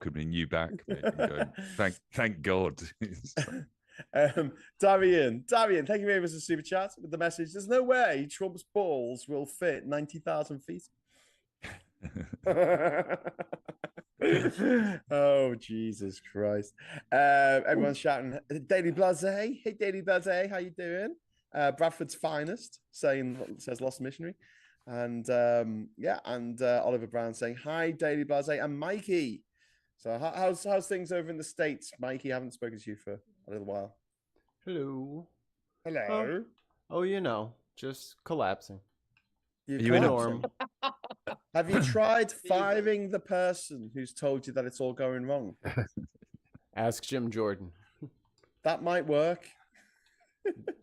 could mean you back, mate. And go, thank God. Darian, thank you very much for the super chat with the message. There's no way Trump's balls will fit 90,000 feet. Oh, Jesus Christ. Everyone's shouting, Daily Blase. Hey, Daily Blase, how you doing? Bradford's finest says Lost Missionary. And Oliver Brown saying, hi, Daily Blase and Mikey. So how's things over in the States, Mikey? I haven't spoken to you for a little while. Hello. Oh, just collapsing. Are you in norm? Have you tried firing the person who's told you that it's all going wrong? Ask Jim Jordan. That might work. The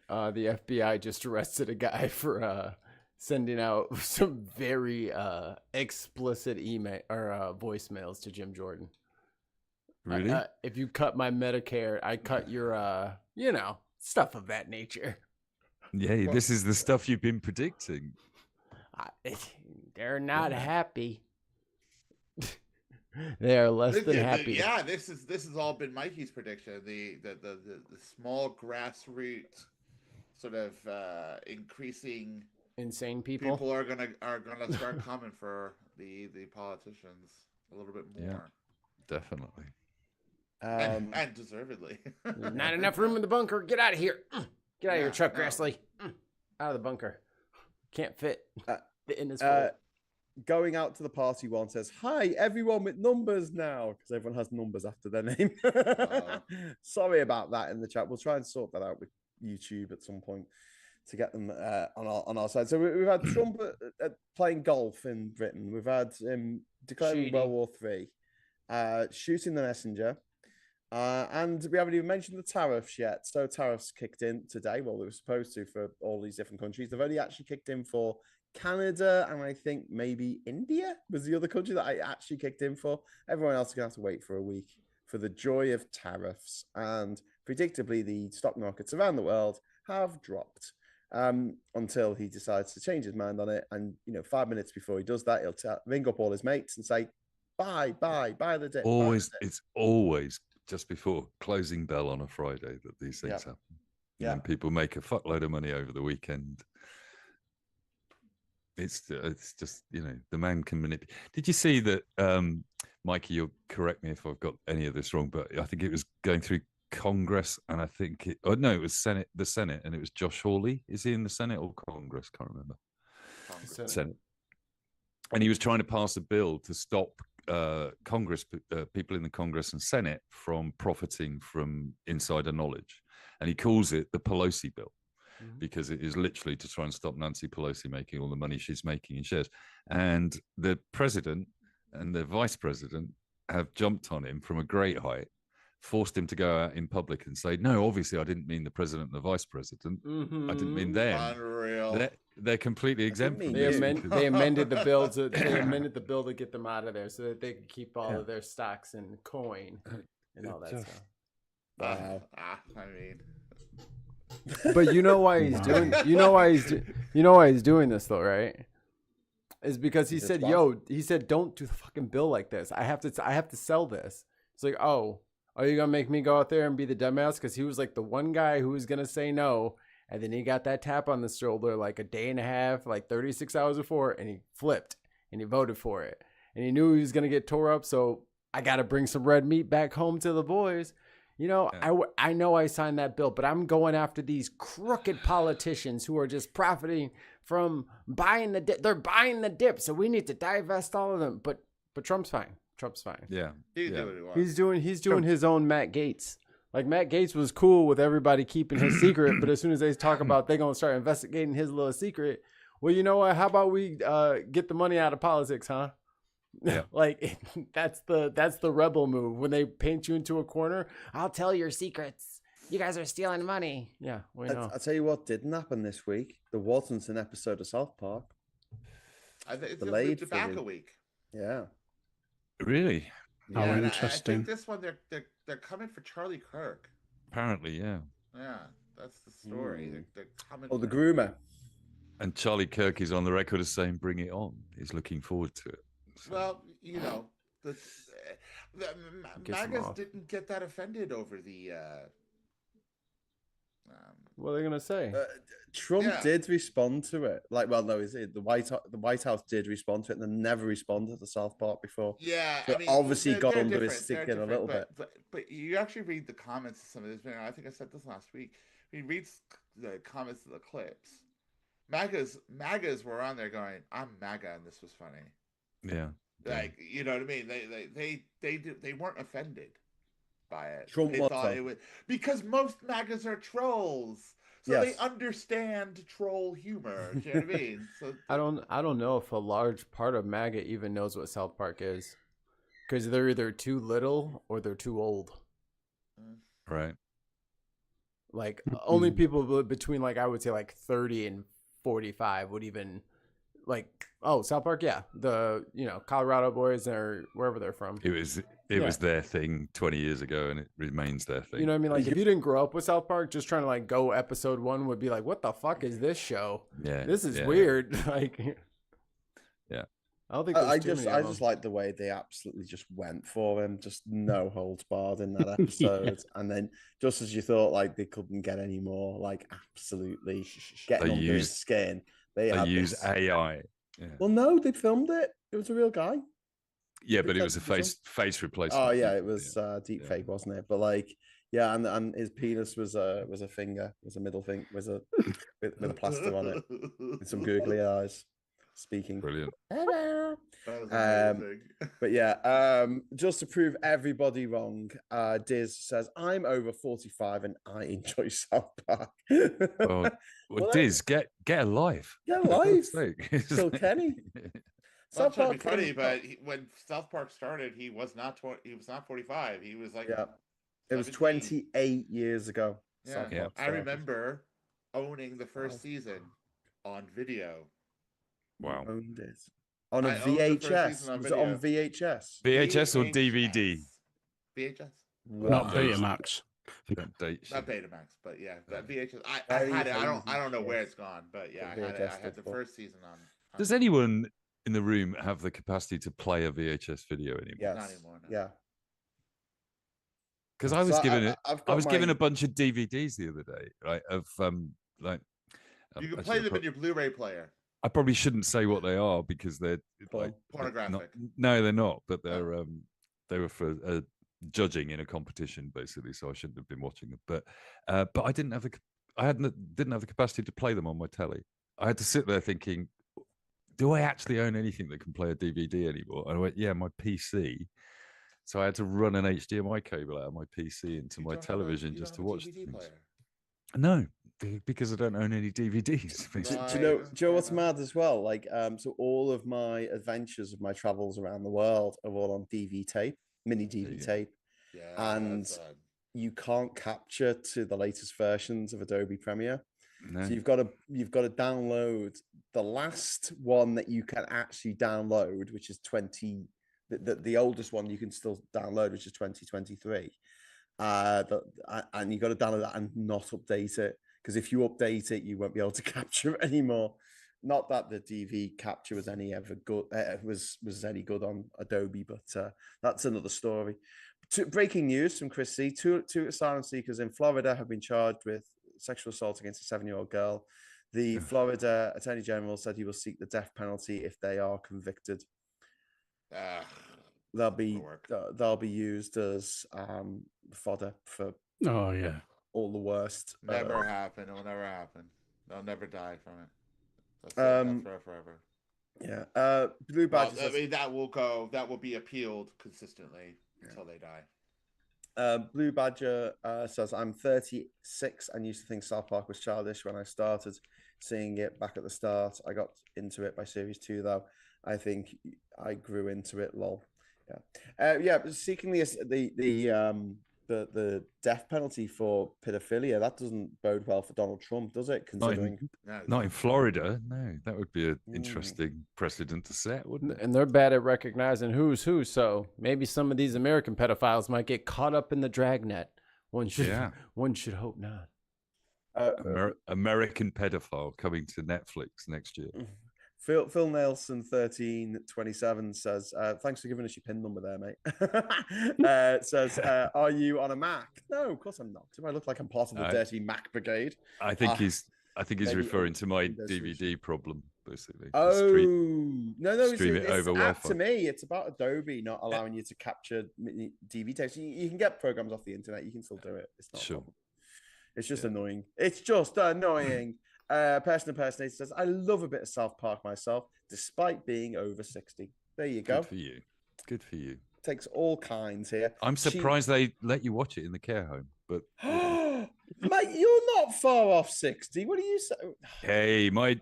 FBI just arrested a guy for sending out some very explicit email or voicemails to Jim Jordan. Really? If you cut my Medicare, I cut your, stuff of that nature. Yeah, this is the stuff you've been predicting. They're not happy. They are less than happy. Yeah, this has all been Mikey's prediction. The small grassroots sort of increasing insane people. People are gonna start coming for the politicians a little bit more. Yeah, definitely. And deservedly. Not enough room in the bunker. Get out of here. Get out of here, Chuck Grassley. Out of the bunker. Can't fit. In his going out to the party one says, hi, everyone with numbers now, because everyone has numbers after their name. Sorry about that in the chat. We'll try and sort that out with YouTube at some point to get them on our side. So we've had Trump playing golf in Britain. We've had him declaring World War III, shooting the messenger. And we haven't even mentioned the tariffs yet. So tariffs kicked in today. Well, they were supposed to for all these different countries. They've only actually kicked in for Canada, and I think maybe India was the other country that I actually kicked in for. Everyone else is going to have to wait for a week for the joy of tariffs. And predictably, the stock markets around the world have dropped until he decides to change his mind on it. And, 5 minutes before he does that, he'll ring up all his mates and say, buy the dip. It's always just before closing bell on a Friday that these things happen. Yeah. And people make a fuckload of money over the weekend. It's just, the man can manipulate. Did you see that, Mikey, you'll correct me if I've got any of this wrong, but I think it was going through Congress, and I think it was the Senate, and it was Josh Hawley. Is he in the Senate or Congress? Can't remember. Senate. And he was trying to pass a bill to stop Congress, people in the Congress and Senate from profiting from insider knowledge. And he calls it the Pelosi bill. Because it is literally to try and stop Nancy Pelosi making all the money she's making in shares. And the president and the vice president have jumped on him from a great height, forced him to go out in public and say, no, obviously I didn't mean the president and the vice president. I didn't mean them. Unreal. They're completely exempt from this. They amended the bill to get them out of there so that they could keep all of their stocks in coin and all that stuff. Wow. I mean... But you know why he's doing this though, right? Is because he said, don't do the fucking bill like this. I have to sell this. It's like, oh, are you gonna make me go out there and be the dumbass? Because he was like the one guy who was gonna say no, and then he got that tap on the shoulder like a day and a half, like 36 hours before, and he flipped and he voted for it, and he knew he was gonna get tore up. So I got to bring some red meat back home to the boys. I know I signed that bill, but I'm going after these crooked politicians who are just profiting from buying the dip. They're buying the dip, so we need to divest all of them. But Trump's fine. Yeah, he's doing his own Matt Gaetz. Like Matt Gaetz was cool with everybody keeping his secret, but as soon as they talk about they're gonna start investigating his little secret, well, you know what? How about we get the money out of politics, huh? Yeah. Like that's the rebel move. When they paint you into a corner, I'll tell your secrets. You guys are stealing money. Yeah, we know. I'll tell you what didn't happen this week. There wasn't an episode of South Park. I think it's delayed back a week. Yeah. Really? How interesting. I think this one they're coming for Charlie Kirk. Apparently, yeah. Yeah, that's the story. They're coming. Oh, the groomer. And Charlie Kirk is on the record as saying, "Bring it on." He's looking forward to it. So. Well, Gets them MAGAs off. didn't get that offended over the. What are they gonna say? Trump Yeah. did respond to it. Like, well, no, the White House did respond to it, and they never responded to South Park before. Yeah, So I mean, obviously they're got under different. his skin They're a little different, bit. but you actually read the comments of some of this. I think I said this last week. He reads the comments of the clips. MAGAs were on there going, "I'm MAGA," and this was funny. Yeah. Like, you know what I mean? They weren't offended by it. Trump They was, thought though. it was because most MAGAs are trolls. So they Yes. understand troll humor. Do you know what I mean? So I don't know if a large part of MAGA even knows what South Park is, because they're either too little or they're too old. Right. Like only people between like I would say like 30 and 45 would even like, oh, South Park, yeah, the Colorado boys or wherever they're from. It was their thing 20 years ago, and it remains their thing. You know what I mean? Like if you didn't grow up with South Park, just trying to like go episode 1 would be like, what the fuck is this show? Yeah, this is weird. Like, yeah. I don't think I just like the way they absolutely just went for him, just no holds barred in that episode. And then just as you thought like they couldn't get any more, like absolutely getting under his skin, they use AI. Yeah. Well, no, they filmed it. It was a real guy. Yeah, but it was a face replacement. Oh yeah, it was deep fake, wasn't it? But like, yeah, and his penis was a finger, was a middle finger, was a with a plaster on it, with some googly eyes. Speaking. Brilliant. Hello. But yeah, just to prove everybody wrong, Diz says, I'm over 45 and I enjoy South Park. Well, Diz, get a life. Get a life. Still Kenny. South Park funny, but when South Park started, he was not 45. He was like, yeah, it was 28 years ago. Yeah, I remember owning the first season on video. Wow. Owned it on a VHS. Was it on VHS? VHS or DVD? VHS. Not Betamax. Not Betamax, but yeah, that VHS. I had it. I don't know where it's gone, but yeah, I had the first season on. Does anyone in the room have the capacity to play a VHS video anymore? Yes. Not anymore. No. Yeah. Because I was given a bunch of DVDs the other day, right? Of like you can play them in your Blu-ray player. I probably shouldn't say what they are because they're like pornographic. No, they're not. But they're they were for judging in a competition, basically. So I shouldn't have been watching them. But I didn't have the capacity to play them on my telly. I had to sit there thinking, do I actually own anything that can play a DVD anymore? And I went, yeah, my PC. So I had to run an HDMI cable out of my PC into my television just to watch things. No, because I don't own any DVDs. Do you know what's mad as well? Like, so all of my adventures of my travels around the world are all on DV tape, mini DV tape. Yeah, and you can't capture to the latest versions of Adobe Premiere. No. So you've got to download the last one that you can actually download, which is the oldest one you can still download, which is 2023. And you got to download that and not update it, because if you update it, you won't be able to capture it anymore. Not that the DV capture was any good on Adobe, but that's another story. Breaking news from Chris C. Two asylum seekers in Florida have been charged with sexual assault against a 7-year-old girl. The Florida Attorney General said he will seek the death penalty if they are convicted. They'll be used as fodder for all the worst. Never happen. It'll never happen. They'll never die from it. That's forever. Yeah. Blue Badger. Well, I mean, that will be appealed consistently until they die. Blue Badger says, I'm 36 and used to think South Park was childish when I started seeing it back at the start. I got into it by series 2, though. I think I grew into it, lol. Yeah. But seeking the death penalty for pedophilia, that doesn't bode well for Donald Trump, does it? Considering not in Florida, no, that would be an interesting precedent to set, wouldn't it? And they're bad at recognizing who's who, so maybe some of these American pedophiles might get caught up in the dragnet. One should hope not. American pedophile coming to Netflix next year. Phil Nelson 1327 says, thanks for giving us your pin number there, mate. Says, are you on a Mac? No, of course I'm not. Do I look like I'm part of the dirty Mac brigade? I think he's maybe referring to my Windows DVD problem, basically. Oh, no, stream it over app Wi-Fi. to me. It's about Adobe not allowing you to capture DV tapes. You can get programs off the internet. You can still do it. It's not a problem. It's just annoying. It's just annoying. Person impersonator says, I love a bit of South Park myself, despite being over 60. There you go. Good for you. Takes all kinds here. I'm surprised they let you watch it in the care home, but mate, you're not far off 60. What do you say? Hey, my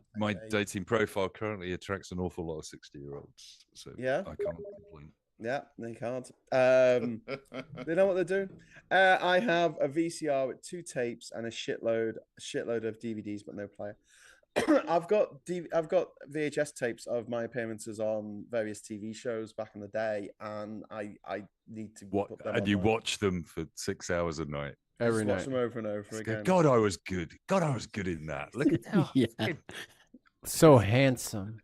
dating profile currently attracts an awful lot of 60-year-olds, so yeah, I can't complain. Yeah, they can't. They know what they're doing. I have a VCR with 2 tapes and a shitload of DVDs, but no player. I've got VHS tapes of my appearances on various TV shows back in the day, and I need to put them. And you watch them for 6 hours a night. Every night. Watch them over and over again. God, I was good. God, I was good in that. Look at that. So handsome.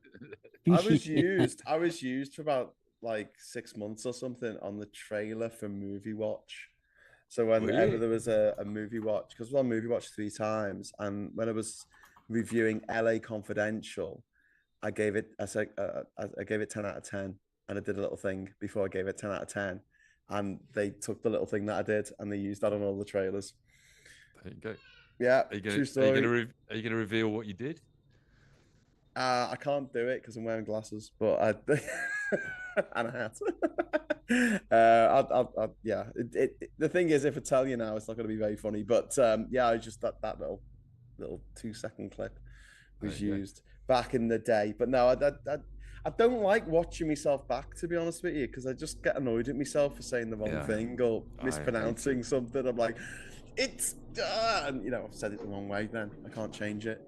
I was used for about like 6 months or something on the trailer for Movie Watch. So whenever there was a Movie Watch, because I was on Movie Watch 3 times, and when I was reviewing LA Confidential, I gave it 10 out of 10, and I did a little thing before I gave it 10 out of 10, and they took the little thing that I did and they used that on all the trailers. There you go. Yeah, true story. Are you gonna reveal what you did? I can't do it because I'm wearing glasses, but I and a hat. The thing is, if I tell you now, it's not going to be very funny. But I just that little 2-second clip was used back in the day. But no, I don't like watching myself back, to be honest with you, because I just get annoyed at myself for saying the wrong thing or mispronouncing something. I'm like, it's and I've said it the wrong way. Then I can't change it.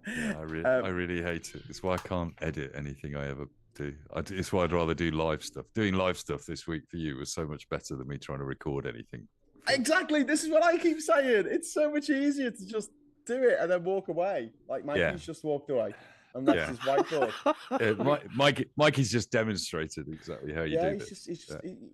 I really hate it. It's why I can't edit anything I ever do. It's why I'd rather do live stuff. Doing live stuff this week for you was so much better than me trying to record anything. Exactly. This is what I keep saying. It's so much easier to just do it and then walk away. Like Mikey's just walked away. And that's his whiteboard. Mikey's just demonstrated exactly how you do it.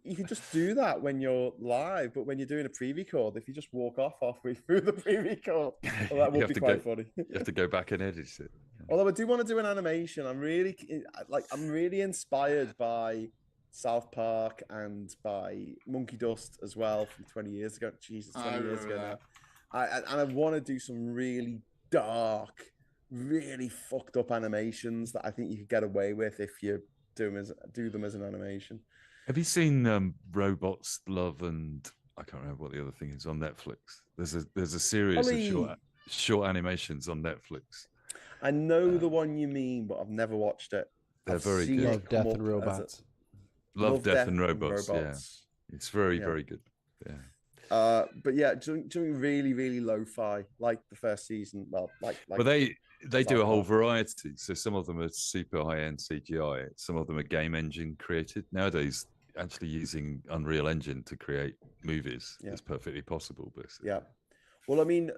You can just do that when you're live, but when you're doing a pre-record, if you just walk off halfway through the pre-record, well, that would be quite funny. You have to go back and edit it. Although I do want to do an animation. I'm really inspired by South Park and by Monkey Dust as well from 20 years ago. Jesus, 20 years ago now. I want to do some really dark, really fucked up animations that I think you could get away with if you do them as an animation. Have you seen Robots, Love, and I can't remember what the other thing is on Netflix? There's a series of short animations on Netflix. I know the one you mean, but I've never watched it. They're very good. Love, Death, and Robots. Love, Death, and Robots. Yeah, it's very good. Yeah. But yeah, doing really, really lo-fi, like the first season. Well, they do a whole variety. So some of them are super high-end CGI. Some of them are game engine created. Nowadays, actually using Unreal Engine to create movies is perfectly possible. Basically. Yeah. Well, I mean,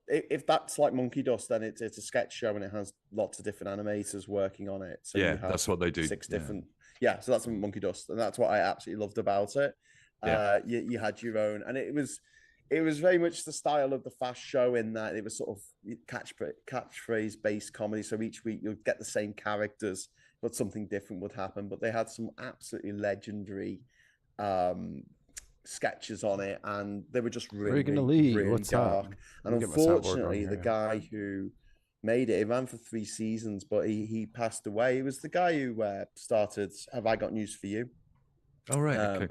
if that's like Monkey Dust, then it's a sketch show and it has lots of different animators working on it. So that's what they do. 6 different. Yeah, so that's Monkey Dust, and that's what I absolutely loved about it. You had your own, and it was very much the style of the Fast Show in that it was sort of catchphrase based comedy. So each week you'd get the same characters, but something different would happen. But they had some absolutely legendary sketches on it, and they were just really dark. And unfortunately, the guy who made it ran for 3 seasons, but he passed away. He was the guy who started Have I Got News for You? Oh, right. Okay.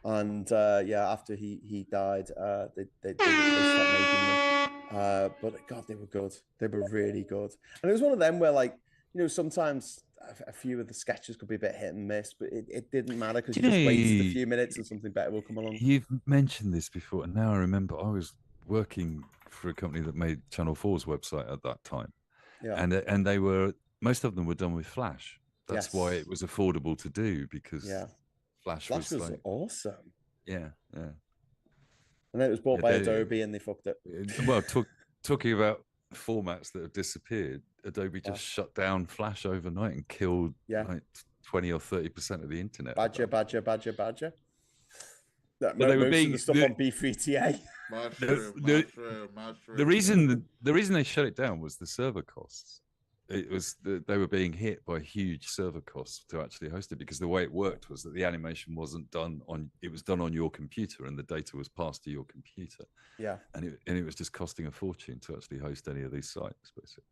And after he died, they stopped making them. But God, they were good. They were really good. And it was one of them where, sometimes a few of the sketches could be a bit hit and miss, but it didn't matter because you just waited a few minutes and something better will come along. You've mentioned this before, and now I remember I was working for a company that made Channel 4's website at that time. Yeah. And they were, most of them were done with Flash. That's why it was affordable to do, because Flash was like, awesome. Yeah. And then it was bought by Adobe and they fucked it. Well, talking about formats that have disappeared, Adobe just Flash. shut down Flash overnight and killed Yeah. like 20 or 30% of the internet. Badger. That But they were most being of the stuff on B3TA. The reason they shut it down was the server costs. It was they were being hit by huge server costs to actually host it, because the way it worked was that the animation wasn't done on, it was done on your computer and the data was passed to your computer. Yeah. And it was just costing a fortune to actually host any of these sites, basically.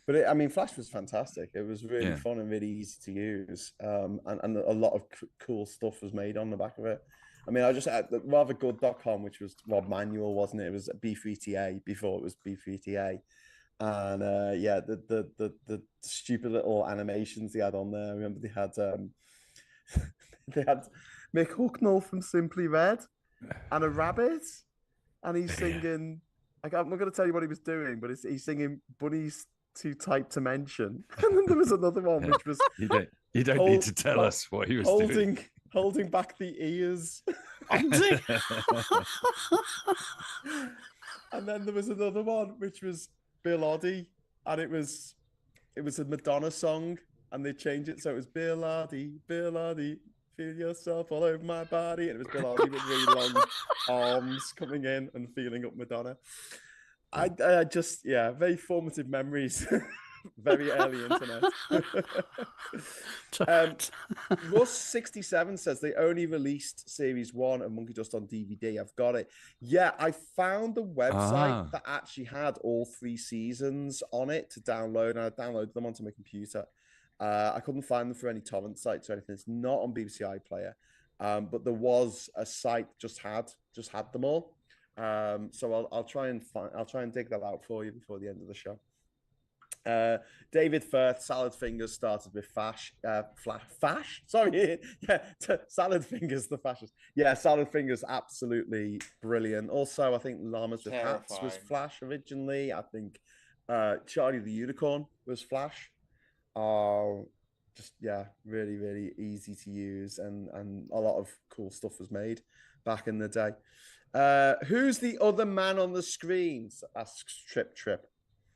But I mean, Flash was fantastic. It was really fun and really easy to use, and a lot of cool stuff was made on the back of it. I mean, I just had the rathergood.com, which was manual, wasn't it? It was B3TA before it was B3TA, and the stupid little animations they had on there. I remember they had Mick Hucknall from Simply Red and a rabbit, and he's singing. I'm not going to tell you what he was doing, but he's singing Bunnies Too Tight to Mention. And then there was another one which was you don't need to tell us what he was doing. Holding back the ears. And then there was another one which was Bill Oddie, and it was a Madonna song, and they changed it so it was Bill Oddie, feel yourself all over my body, and it was Bill Oddie with really long arms coming in and feeling up Madonna. I just very formative memories. Very early internet. Russ67 says they only released series 1 of Monkey Dust on DVD. I've got it. Yeah, I found the website that actually had all 3 seasons on it to download, and I downloaded them onto my computer. I couldn't find them through any torrent sites or anything. It's not on BBC iPlayer, but there was a site just had them all. So I'll try and dig that out for you before the end of the show. David Firth, Salad Fingers started with Fash. Sorry, Salad Fingers, the fascist. Yeah, Salad Fingers, absolutely brilliant. Also, I think Llamas with Hats was Flash originally. I think Charlie the Unicorn was Flash. Really, really easy to use, and a lot of cool stuff was made back in the day. Who's the other man on the screens? Asks Trip.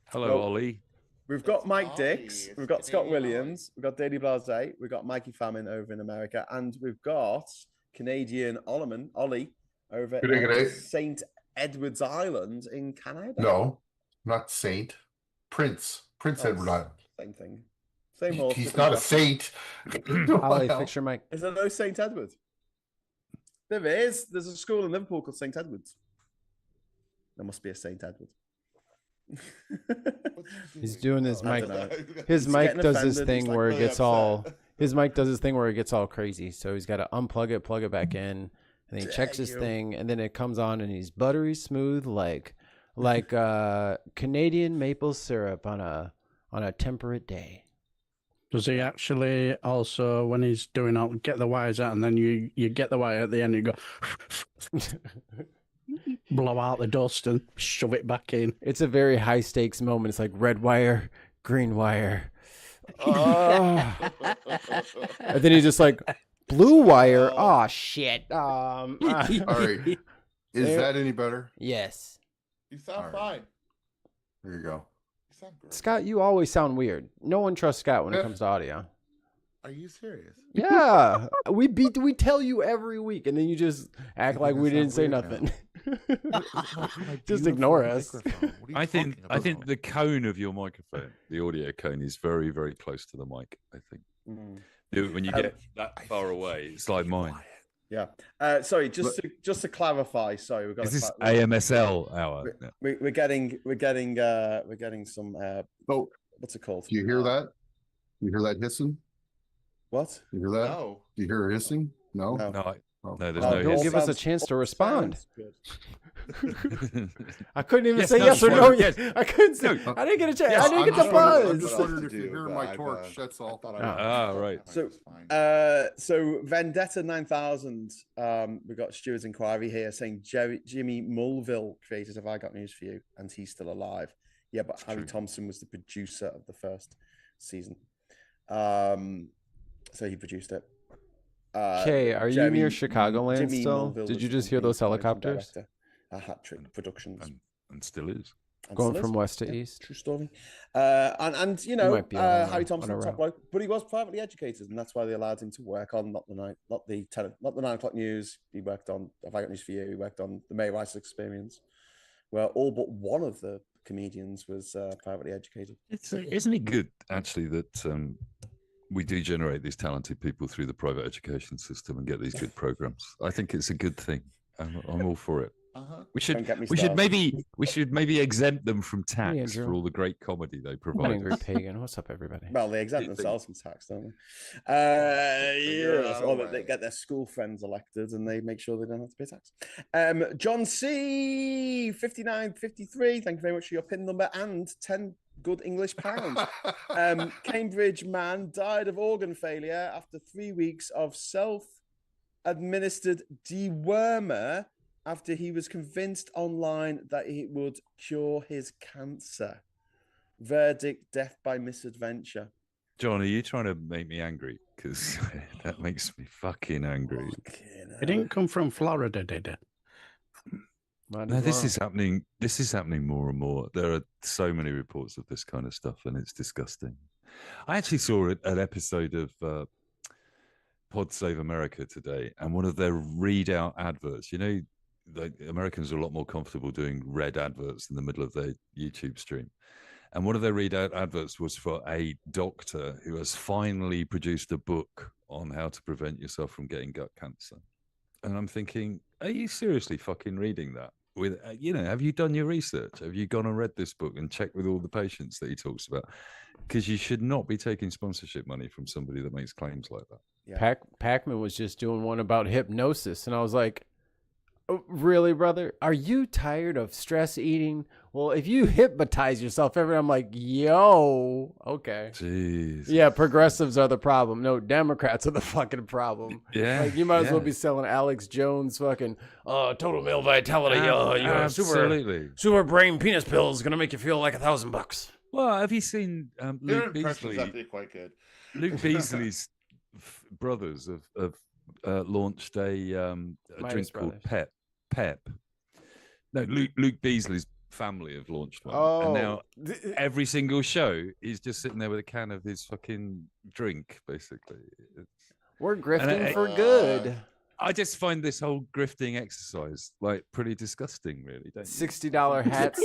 Hello, Ollie. We've got Mike Dix, we've got Scott Williams, we've got Daily Blase, we've got Mikey Famine over in America, and we've got Canadian Ollie over at St. Edward's Island in Canada. No, not Saint. Prince Edward Island. Same thing. Same horse. He's not a saint. Ollie, fix your mic. Is there no St. Edward? There is. There's a school in Liverpool called St. Edward's. There must be a St. Edward. He's doing his mic. His mic does his thing where it gets all. His mic does his thing where it gets all crazy. So he's got to unplug it, plug it back in, and then he checks his thing, and then it comes on, and he's buttery smooth, like Canadian maple syrup on a temperate day. Does he actually also, when he's doing all, get the wires out, and then you get the wire at the end, and you go blow out the dust and shove it back in? It's a very high stakes moment. It's like red wire, green wire. Oh. And then he's just like, blue wire. Oh shit. All right. Is that any better? Yes. You sound fine. There you go. You sound great. Scott, you always sound weird. No one trusts Scott when it comes to audio. Are you serious? Yeah. We tell you every week, and then you just act like we didn't say nothing. Just ignore us. I think the cone of your microphone, the audio cone, is very, very close to the mic. I think when you get that far away, it's like mine. Yeah. Sorry, just to clarify. Sorry, we've got. Is this AMSL hour? We're getting some. Oh, what's it called? Do you hear that? You hear that hissing? What? You hear that? No. Do you hear hissing? No. No, there's no. no. Don't give us a chance to respond. I couldn't even Yes, say no, yes or just no one. yet. I couldn't say. No. I didn't get a chance. Yes, I didn't get the I'm buzz. just wondering if you hear my torch. That's all. Right. So Vendetta 9000. We got Stuart's inquiry here saying Jimmy Mulville created Have I Got News for You, and he's still alive. Yeah, but It's Harry true. Thompson was the producer of the first season. So he produced it. Okay, are you near Chicagoland Jimmy still? Mulville Did was you the just hear those managing helicopters? director at Hat Trick Productions. And still is. Going still from is. west to Yeah, east. true story. And you know, might be on Harry a Thompson, top route. bloke, but he was privately educated, and that's why they allowed him to work on not the 9 o'clock news. He worked on Have I Got News for You. He worked on the May Rice Experience, where all but one of the comedians was privately educated. Isn't it good actually that we do generate these talented people through the private education system and get these good programs? I think it's a good thing. I'm all for it. Uh-huh. We Don't get me should started. maybe exempt them from tax Andrew. for all the great comedy they I'm provide. angry pagan. What's up, everybody? Well, they exempt themselves from tax, don't Figure they? out Or a they way. get their school friends elected and they make sure they don't have to pay tax. John C. 5953, thank you very much for your PIN number and 10 good English pounds. Cambridge man died of organ failure after 3 weeks of self-administered dewormer after he was convinced online that it would cure his cancer. Verdict: death by misadventure. John, are you trying to make me angry? Because that makes me fucking angry. It didn't come from Florida, did it? No, this is happening. This is happening more and more. There are so many reports of this kind of stuff, and it's disgusting. I actually saw an episode of Pod Save America today, and one of their readout adverts. You know, the Americans are a lot more comfortable doing red adverts in the middle of their YouTube stream. And one of their readout adverts was for a doctor who has finally produced a book on how to prevent yourself from getting gut cancer. And I'm thinking, are you seriously fucking reading that? With have you done your research? Have you gone and read this book and checked with all the patients that he talks about? Because you should not be taking sponsorship money from somebody that makes claims like that. Yeah. Pac-Man was just doing one about hypnosis, and I was like, oh, really, brother? Are you tired of stress eating? Well, if you hypnotize yourself I'm like, yo, okay. Jeez. Yeah, progressives are the problem. No, Democrats are the fucking problem. Yeah. Like, you might as well yeah. be selling Alex Jones fucking total male vitality. Absolutely. Super brain penis pills gonna make you feel like $1,000. Well, have you seen Their Luke impression's Beasley? actually quite good. Luke Beasley's brothers have launched a drink called Pep. No, Luke Beasley's family have launched one, and now every single show he's just sitting there with a can of his fucking drink, basically. We're grifting I- for good. I just find this whole grifting exercise like pretty disgusting, really. Don't you? $60 hats.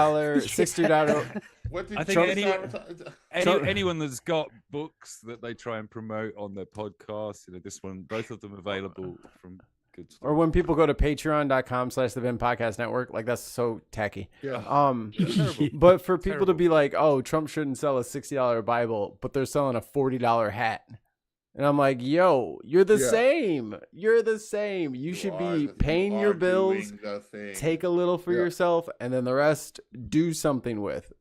$60. What did I you think just advertise? anyone that's got books that they try and promote on their podcast, this one, both of them available from good stuff. Or when people go to patreon.com/the Ben Podcast Network, like that's so tacky. Yeah. Terrible. But for people to Terrible. be like, oh, Trump shouldn't sell a $60 Bible, but they're selling a $40 hat. And I'm like, yo, you're the Yeah. same. You're the same. You should be paying your bills, take a little for Yeah. yourself, and then the rest do something with.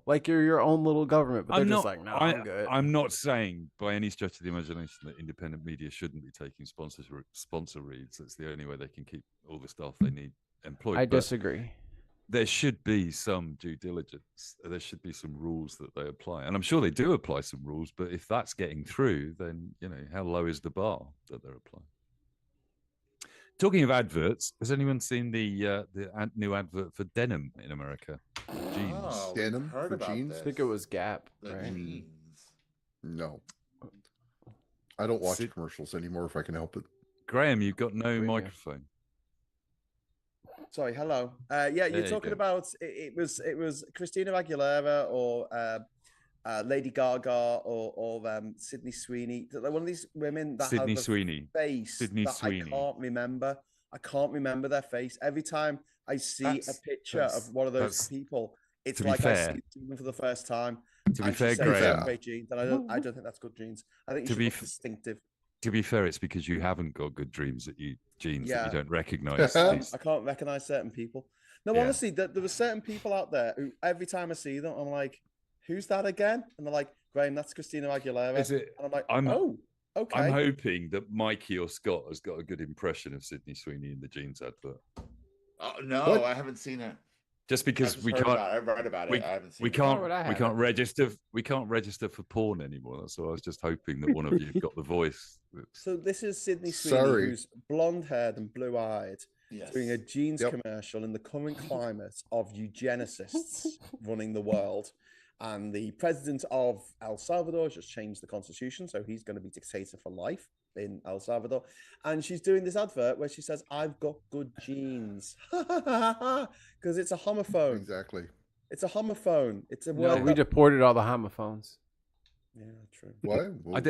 Like you're your own little government. But they're just like, no, I'm good. I'm not saying by any stretch of the imagination that independent media shouldn't be taking sponsor reads. That's the only way they can keep all the staff they need employed. I But disagree. there should be some due diligence. There should be some rules that they apply. And I'm sure they do apply some rules, but if that's getting through, then, how low is the bar that they're applying? Talking of adverts, has anyone seen the new advert for denim in America? Jeans. Oh, Denim we've heard for about jeans? I think it was Gap, The right? jeans. No. I don't watch Sit- commercials anymore if I can help it. Graham, you've got no Premium. microphone. Sorry, hello. You're There you talking go. about it was Christina Aguilera or Lady Gaga or Sydney Sweeney. One of these women that Sydney have a Sweeney. face Sydney that Sweeney. I can't remember. I can't remember their face. Every time I see a That's- picture that's- of one of those that's- people, it's to be like I fair- see them for the first time. To be and she fair, says Graham, great jeans, and I don't think that's good jeans. I think To you should be look f- distinctive. to be fair, it's because you haven't got good jeans that you Yeah. don't recognize. I can't recognize certain people. No, Yeah. honestly, there were certain people out there who every time I see them, I'm like, "Who's that again?" And they're like, "Graham, that's Christina Aguilera." Is it? And I'm like, I'm- "Oh, okay." I'm hoping that Mikey or Scott has got a good impression of Sydney Sweeney in the jeans advert. Oh, no, What? I haven't seen it. Just I because just we heard can't, about it. I've read about it. I haven't seen we it. can't, Why would I we have can't it? register, we can't register for porn anymore. So I was just hoping that one of you got the voice. So this is Sydney Sweeney, Sorry. who's blonde-haired and blue-eyed, Yes. doing a jeans Yep. commercial in the current climate of eugenicists running the world. And the president of El Salvador just changed the constitution, so he's going to be dictator for life in El Salvador. And she's doing this advert where she says, "I've got good genes," because it's a homophone. Exactly. It's a homophone. It's a No, word. we deported all the homophones. Yeah, true. What?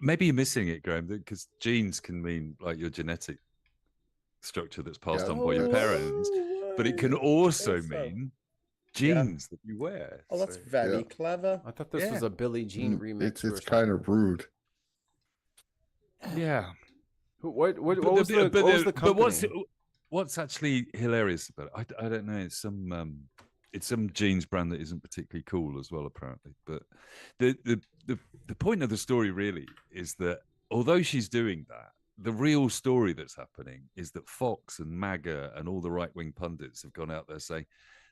Maybe you're missing it, Graham, because genes can mean like your genetic structure that's passed Yeah. on by your parents, but it can also Also. mean genes that you wear. Oh, that's So- very Yeah. clever. I thought this was a Billie Jean remix. It's kind of rude. yeah. What was the company? What's actually hilarious about it? I don't know. It's some jeans brand that isn't particularly cool as well, apparently. But the point of the story really is that although she's doing that, the real story that's happening is that Fox and MAGA and all the right-wing pundits have gone out there saying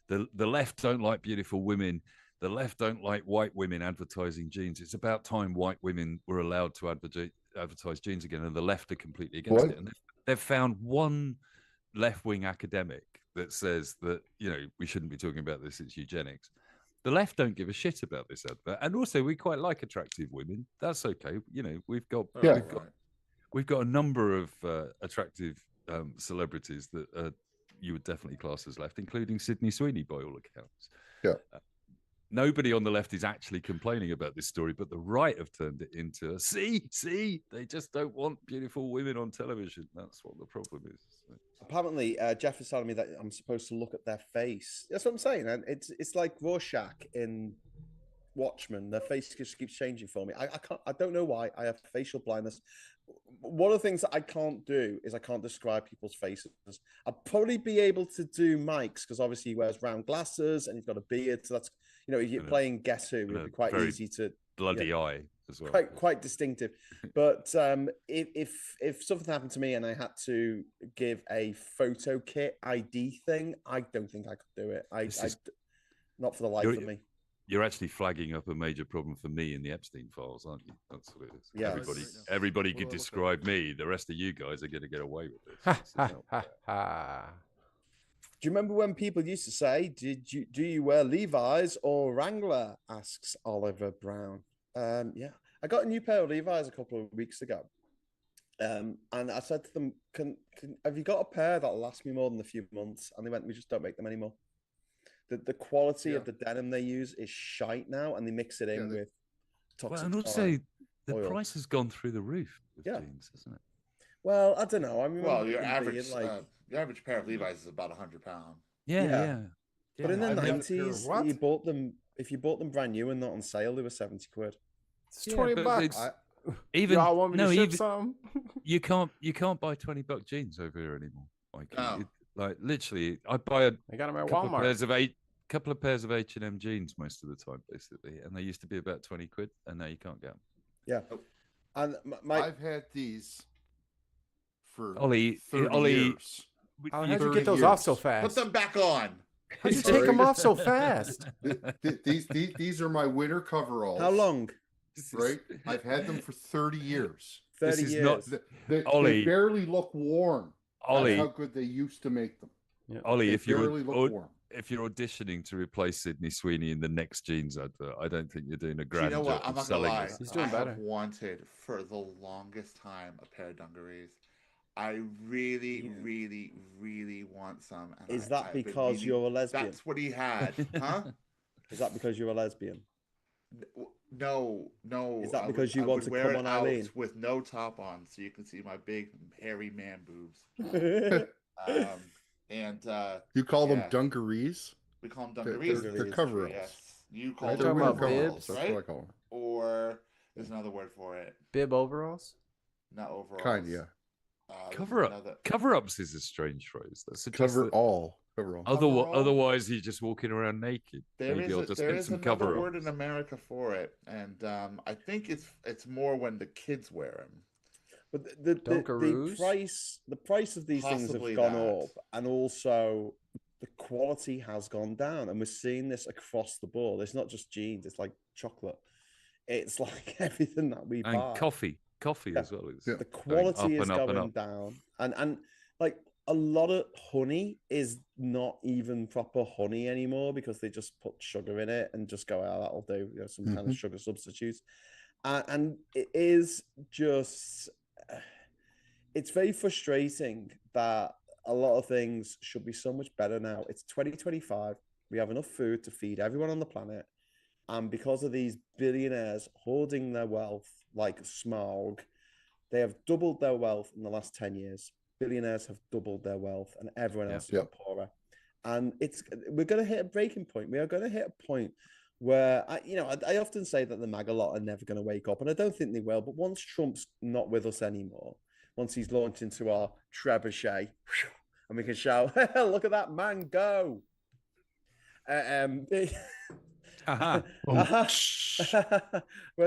the left don't like beautiful women. The left don't like white women advertising jeans. It's about time white women were allowed to advertise jeans again, and the left are completely against it. And they've found one left-wing academic that says that, you know, we shouldn't be talking about this, it's eugenics. The left don't give a shit about this advert, and also we quite like attractive women. That's okay. You know, we've got a number of attractive celebrities that you would definitely class as left, including Sydney Sweeney by all accounts. Yeah. Nobody on the left is actually complaining about this story, but the right have turned it into a see, they just don't want beautiful women on television. That's what the problem is. Apparently, Jeff is telling me that I'm supposed to look at their face. That's what I'm saying. And it's like Rorschach in Watchmen. Their face just keeps changing for me. I don't know why. I have facial blindness. One of the things that I can't do is I can't describe people's faces. I'd probably be able to do Mike's because obviously he wears round glasses and he's got a beard. So that's, you know, if you're playing Guess Who, it'd be quite easy to bloody eye as well. Quite distinctive. But if something happened to me and I had to give a photo kit ID thing, I don't think I could do it. Not for the life of me. You're actually flagging up a major problem for me in the Epstein files, aren't you? That's what it is. Yeah. Everybody could describe me. The rest of you guys are going to get away with this. Do you remember when people used to say, do you wear Levi's or Wrangler? Asks Oliver Brown. Yeah, I got a new pair of Levi's a couple of weeks ago. And I said to them, have you got a pair that'll last me more than a few months? And they went, we just don't make them anymore. The quality of the denim they use is shite now, and they mix it in with toxic. Well, and also the oil. price has gone through the roof with jeans, hasn't it? Well, I don't know. I mean, your average pair of Levi's is about £100. Yeah. But in the 90s, you bought them. If you bought them brand new and not on sale, they were 70 quid. It's $20. Even y'all want me to ship some? you can't buy $20 jeans over here anymore. Like literally, I buy I got them at couple Walmart. of pairs of H&M jeans most of the time, basically, and they used to be about 20 quid, and now you can't get them. Yeah, and I've had these for Ollie, 30 years. How'd you get those off so fast? Put them back on. How'd you take them off so fast? These are my winter coveralls. How long? Right? I've had them for 30 years. 30 years. They barely look worn. Ollie, that's how good they used to make them. Yeah. Ollie, if you're auditioning to replace Sydney Sweeney in the next jeans advert, I don't think you're doing a grand you know what? job I'm of not selling gonna lie. this. He's doing I better. have wanted for the longest time a pair of dungarees. I really, really, really want some. And Is that because you're a lesbian? That's what he had, huh? Is that because you're a lesbian? No. Is that because you want to wear come it on out Eileen? with no top on, so you can see my big hairy man boobs. You call them dungarees? We call them dungarees. They're coveralls. Yes. You call Right? them They're about coveralls, bibs? That's right? what I call them. Or there's another word for it. Bib overalls? Not overalls. Kind, yeah. Cover-ups is a strange phrase. That suggests that Coverall. otherwise, he's just walking around naked. There Maybe I'll just there get is some another cover-ups. word in America for it, and I think it's more when the kids wear them. But the price of these things Possibly have gone that. up, and also the quality has gone down, and we're seeing this across the board. It's not just jeans; it's like chocolate. It's like everything that we And buy. coffee as well. The quality is going up. down, and like a lot of honey is not even proper honey anymore because they just put sugar in it and just go, oh, that'll do, some kind of sugar substitute. And it is just, it's very frustrating that a lot of things should be so much better now. It's 2025. We have enough food to feed everyone on the planet. And because of these billionaires hoarding their wealth like Smaug, they have doubled their wealth in the last 10 years. Billionaires have doubled their wealth and everyone else has got poorer. And we're going to hit a breaking point. We are going to hit a point where, I often say that the MAGA lot are never going to wake up, and I don't think they will. But once Trump's not with us anymore, once he's launched into our trebuchet, and we can shout, look at that man go. Where's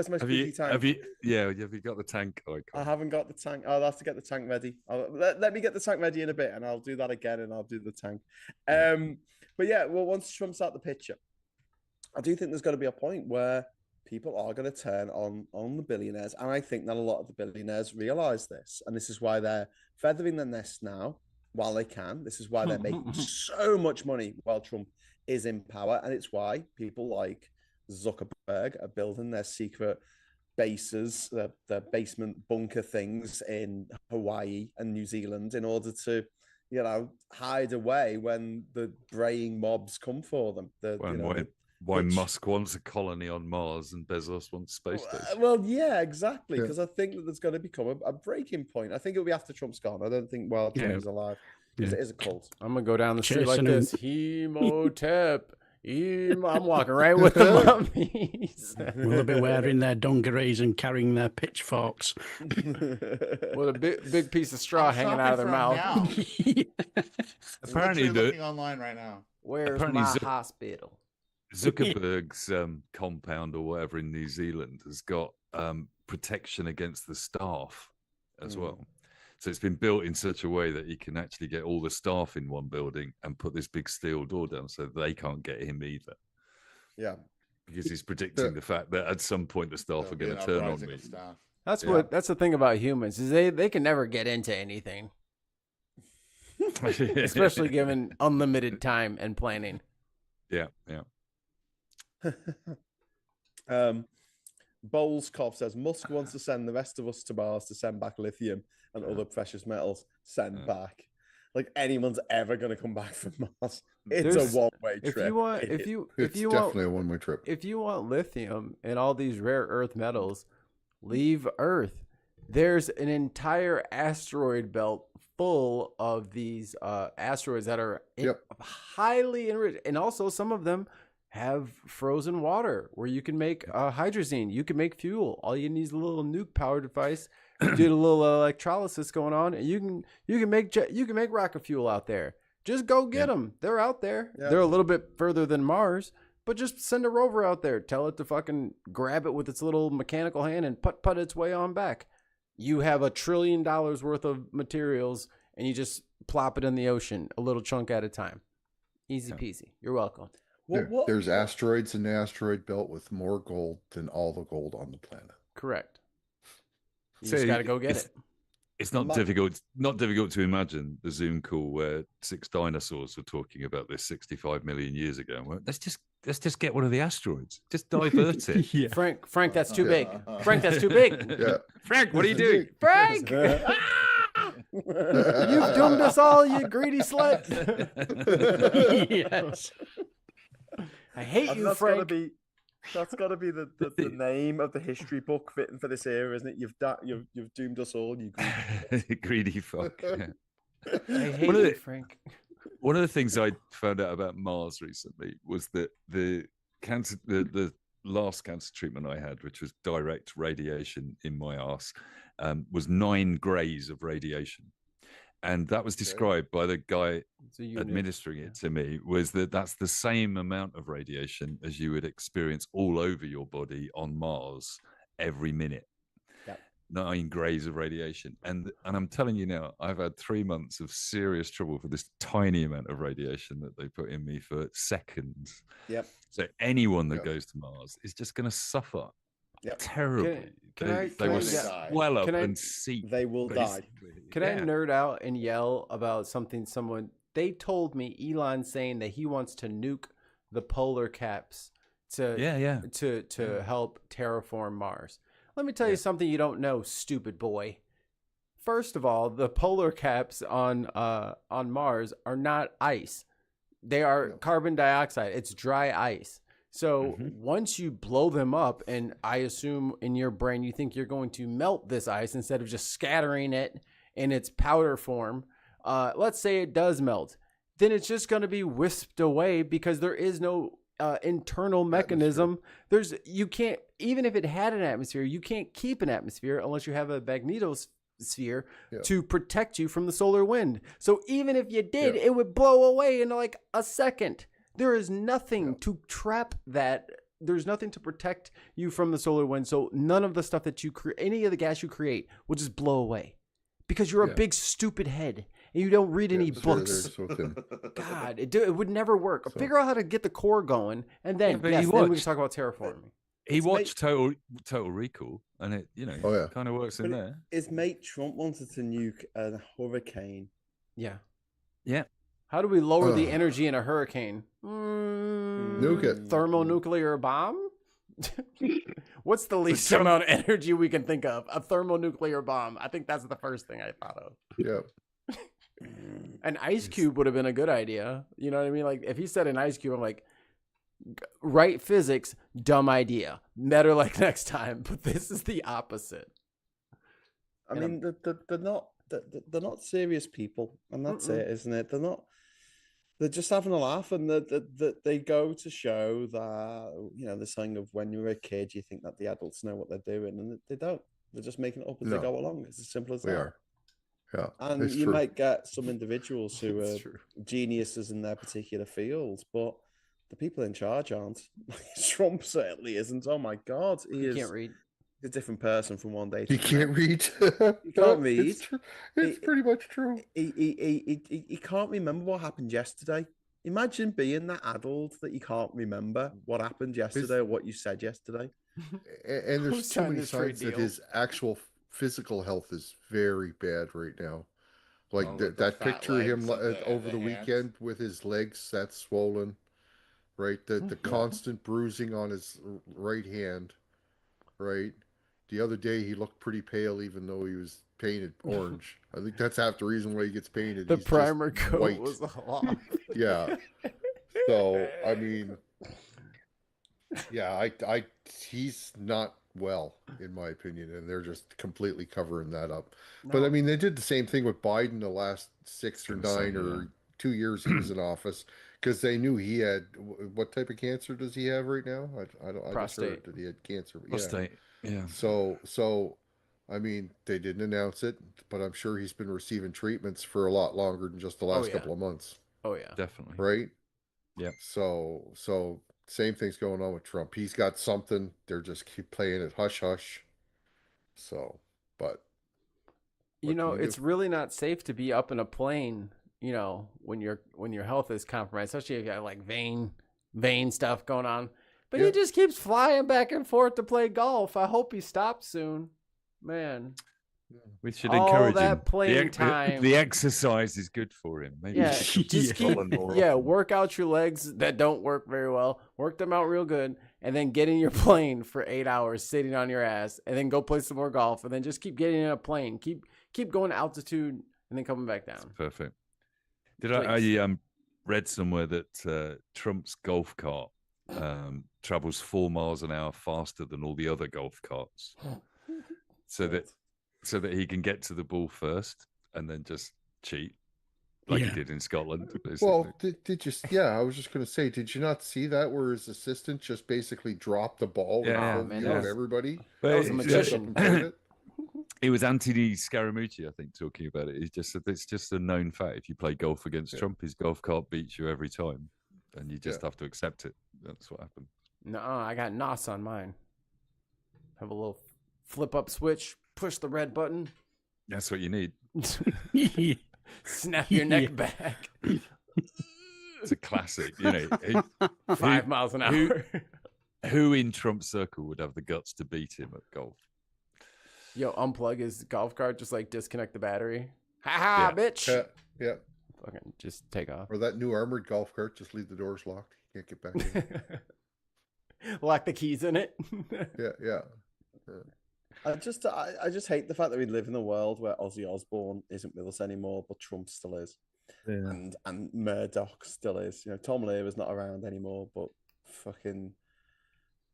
my squeaky tank? Have you got the tank icon? I haven't got the tank. I'll have to get the tank ready. Let me get the tank ready in a bit, and I'll do that again, and I'll do the tank. But yeah, well, once Trump's out the picture, I do think there's going to be a point where people are going to turn on the billionaires, and I think that a lot of the billionaires realize this, and this is why they're feathering their nest now while they can. This is why they're making so much money while Trump is in power, and it's why people like Zuckerberg are building their secret bases, their basement bunker things in Hawaii and New Zealand in order to, hide away when the braying mobs come for them. Why Musk wants a colony on Mars and Bezos wants space station. Well, yeah, exactly. Because I think that there's going to become a breaking point. I think it'll be after Trump's gone. I don't think while Trump is alive. Because it is a cult. I'm going to go down the street like this. Hemotep. I'm walking right with the mummies. Will they be wearing their dungarees and carrying their pitchforks? With a big piece of straw hanging out of their mouth. Apparently, looking online right now. Where's my hospital? Zuckerberg's compound or whatever in New Zealand has got protection against the staff as well. So it's been built in such a way that he can actually get all the staff in one building and put this big steel door down so they can't get him either. Yeah. Because he's predicting the fact that at some point the staff are going to turn on me. That's the thing about humans is they can never get into anything. Especially given unlimited time and planning. Yeah. Bowlskov says Musk wants to send the rest of us to Mars to send back lithium and other precious metals. Send back. Like anyone's ever going to come back from Mars. It's a one-way trip. It's definitely a one-way trip. If you want lithium and all these rare earth metals, leave Earth. There's an entire asteroid belt full of these asteroids that are highly enriched, and also some of them have frozen water where you can make hydrazine. You can make fuel. All you need is a little nuke power device. You do a little electrolysis going on, and you can make rocket fuel out there. Just go get them. They're out there. Yeah. They're a little bit further than Mars, but just send a rover out there. Tell it to fucking grab it with its little mechanical hand and put its way on back. You have $1 trillion worth of materials, and you just plop it in the ocean, a little chunk at a time. Easy peasy. You're welcome. There's asteroids in the asteroid belt with more gold than all the gold on the planet. Correct. You just got to go get it. It's not difficult. Not difficult to imagine the Zoom call where 6 dinosaurs were talking about this 65 million years ago. Well, let's just get one of the asteroids. Just divert it. Frank, that's too big. Frank, that's too big. Yeah. Frank, what are you doing? Frank, you've doomed us all, you greedy slut. Yes. I hate you, Frank. That's got to be the name of the history book fitting for this era, isn't it? You've doomed us all, you greedy fuck. Yeah. I hate you, Frank. One of the things I found out about Mars recently was that the last cancer treatment I had, which was direct radiation in my arse, was 9 grays of radiation. And that was described by the guy administering it to me, was that's the same amount of radiation as you would experience all over your body on Mars every minute. Yep. 9 grays of radiation. And I'm telling you now, I've had 3 months of serious trouble for this tiny amount of radiation that they put in me for seconds. Yep. So anyone that goes to Mars is just going to suffer terribly. Can I They will die? swell up Can I- and seep. They will die. basically. Can I Yeah. nerd out and yell about something they told me Elon saying that he wants to nuke the polar caps to help terraform Mars. Let me tell you something you don't know, stupid boy. First of all, the polar caps on Mars are not ice. They are carbon dioxide. It's dry ice. So once you blow them up, and I assume in your brain you think you're going to melt this ice instead of just scattering it in its powder form, let's say it does melt, then it's just going to be whisked away because there is no internal mechanism. You can't, even if it had an atmosphere, you can't keep an atmosphere unless you have a magnetosphere to protect you from the solar wind. So even if you did, it would blow away in like a second. There is nothing to trap that. There's nothing to protect you from the solar wind. So none of the stuff that you create, any of the gas you create, will just blow away because you're a big stupid head and you don't read any books. God, it would never work. So, figure out how to get the core going, and then then we can talk about terraforming. He watched Total Recall, and it kind of works in there. His mate Trump wanted to nuke a hurricane. Yeah. How do we lower the energy in a hurricane? Nuke it. Thermonuclear bomb? What's the least amount of energy we can think of? A thermonuclear bomb. I think that's the first thing I thought of. Yeah. An ice cube would have been a good idea. You know what I mean? Like, if he said an ice cube, I'm like, right physics, dumb idea. Better like next time. But this is the opposite. I mean, they're not serious people, and that's it, isn't it? They're just having a laugh, and they go to show that, the saying of when you're a kid, you think that the adults know what they're doing, and they don't. They're just making it up as they go along. It's as simple as that. Yeah, and you might get some individuals who are geniuses in their particular fields, but the people in charge aren't. Trump certainly isn't. Oh my God, he can't read. A different person from one day to the next. He can't read. He can't read. It's pretty much true. He can't remember what happened yesterday. Imagine being that adult that you can't remember what happened yesterday or what you said yesterday. And there's too many signs that his actual physical health is very bad right now. Like that picture of him over the weekend with his legs that's swollen, right? The constant bruising on his right hand, right? The other day he looked pretty pale, even though he was painted orange. I think that's half the reason why he gets painted. The primer coat was off. Yeah. So I mean, he's not well, in my opinion, and they're just completely covering that up. No. But I mean, they did the same thing with Biden the last 6 or 9 or 2 years he was in office, because they knew he had, what type of cancer does he have right now? I just heard that he had cancer. Prostate. Yeah. So I mean, they didn't announce it, but I'm sure he's been receiving treatments for a lot longer than just the last couple of months. Oh yeah, definitely. Right. Yeah. So same thing's going on with Trump. He's got something. They're just keep playing it hush hush. So, but it's really not safe to be up in a plane, when your health is compromised, especially if you have like vein stuff going on. But he just keeps flying back and forth to play golf. I hope he stops soon, man. We should encourage him. Playing time. The exercise is good for him. Maybe just keep work out your legs that don't work very well. Work them out real good, and then get in your plane for 8 hours, sitting on your ass, and then go play some more golf, and then just keep getting in a plane. Keep going to altitude, and then coming back down. That's perfect. I read somewhere that Trump's golf cart travels 4 miles an hour faster than all the other golf carts, so that he can get to the ball first and then just cheat like he did in Scotland. Basically. Well, did you? Yeah, I was just going to say, did you not see that where his assistant just basically dropped the ball in front of everybody? That was a magician. It was Anthony Scaramucci, I think, talking about it. He just said it's just a known fact. If you play golf against Trump, his golf cart beats you every time, and you just have to accept it. That's what happened. No, I got NOS on mine. Have a little flip up switch. Push the red button. That's what you need. Snap your neck back. It's a classic, 5 miles an hour. Who in Trump's circle would have the guts to beat him at golf? Yo, unplug his golf cart, just like disconnect the battery. Ha ha, bitch. Yeah. Fucking just take off. Or that new armored golf cart, just leave the doors locked. You can't get back in. Lock the keys in it. Yeah. I just hate the fact that we live in a world where Ozzy Osbourne isn't with us anymore, but Trump still is. Yeah. And Murdoch still is. You know, Tom Lever's not around anymore, but fucking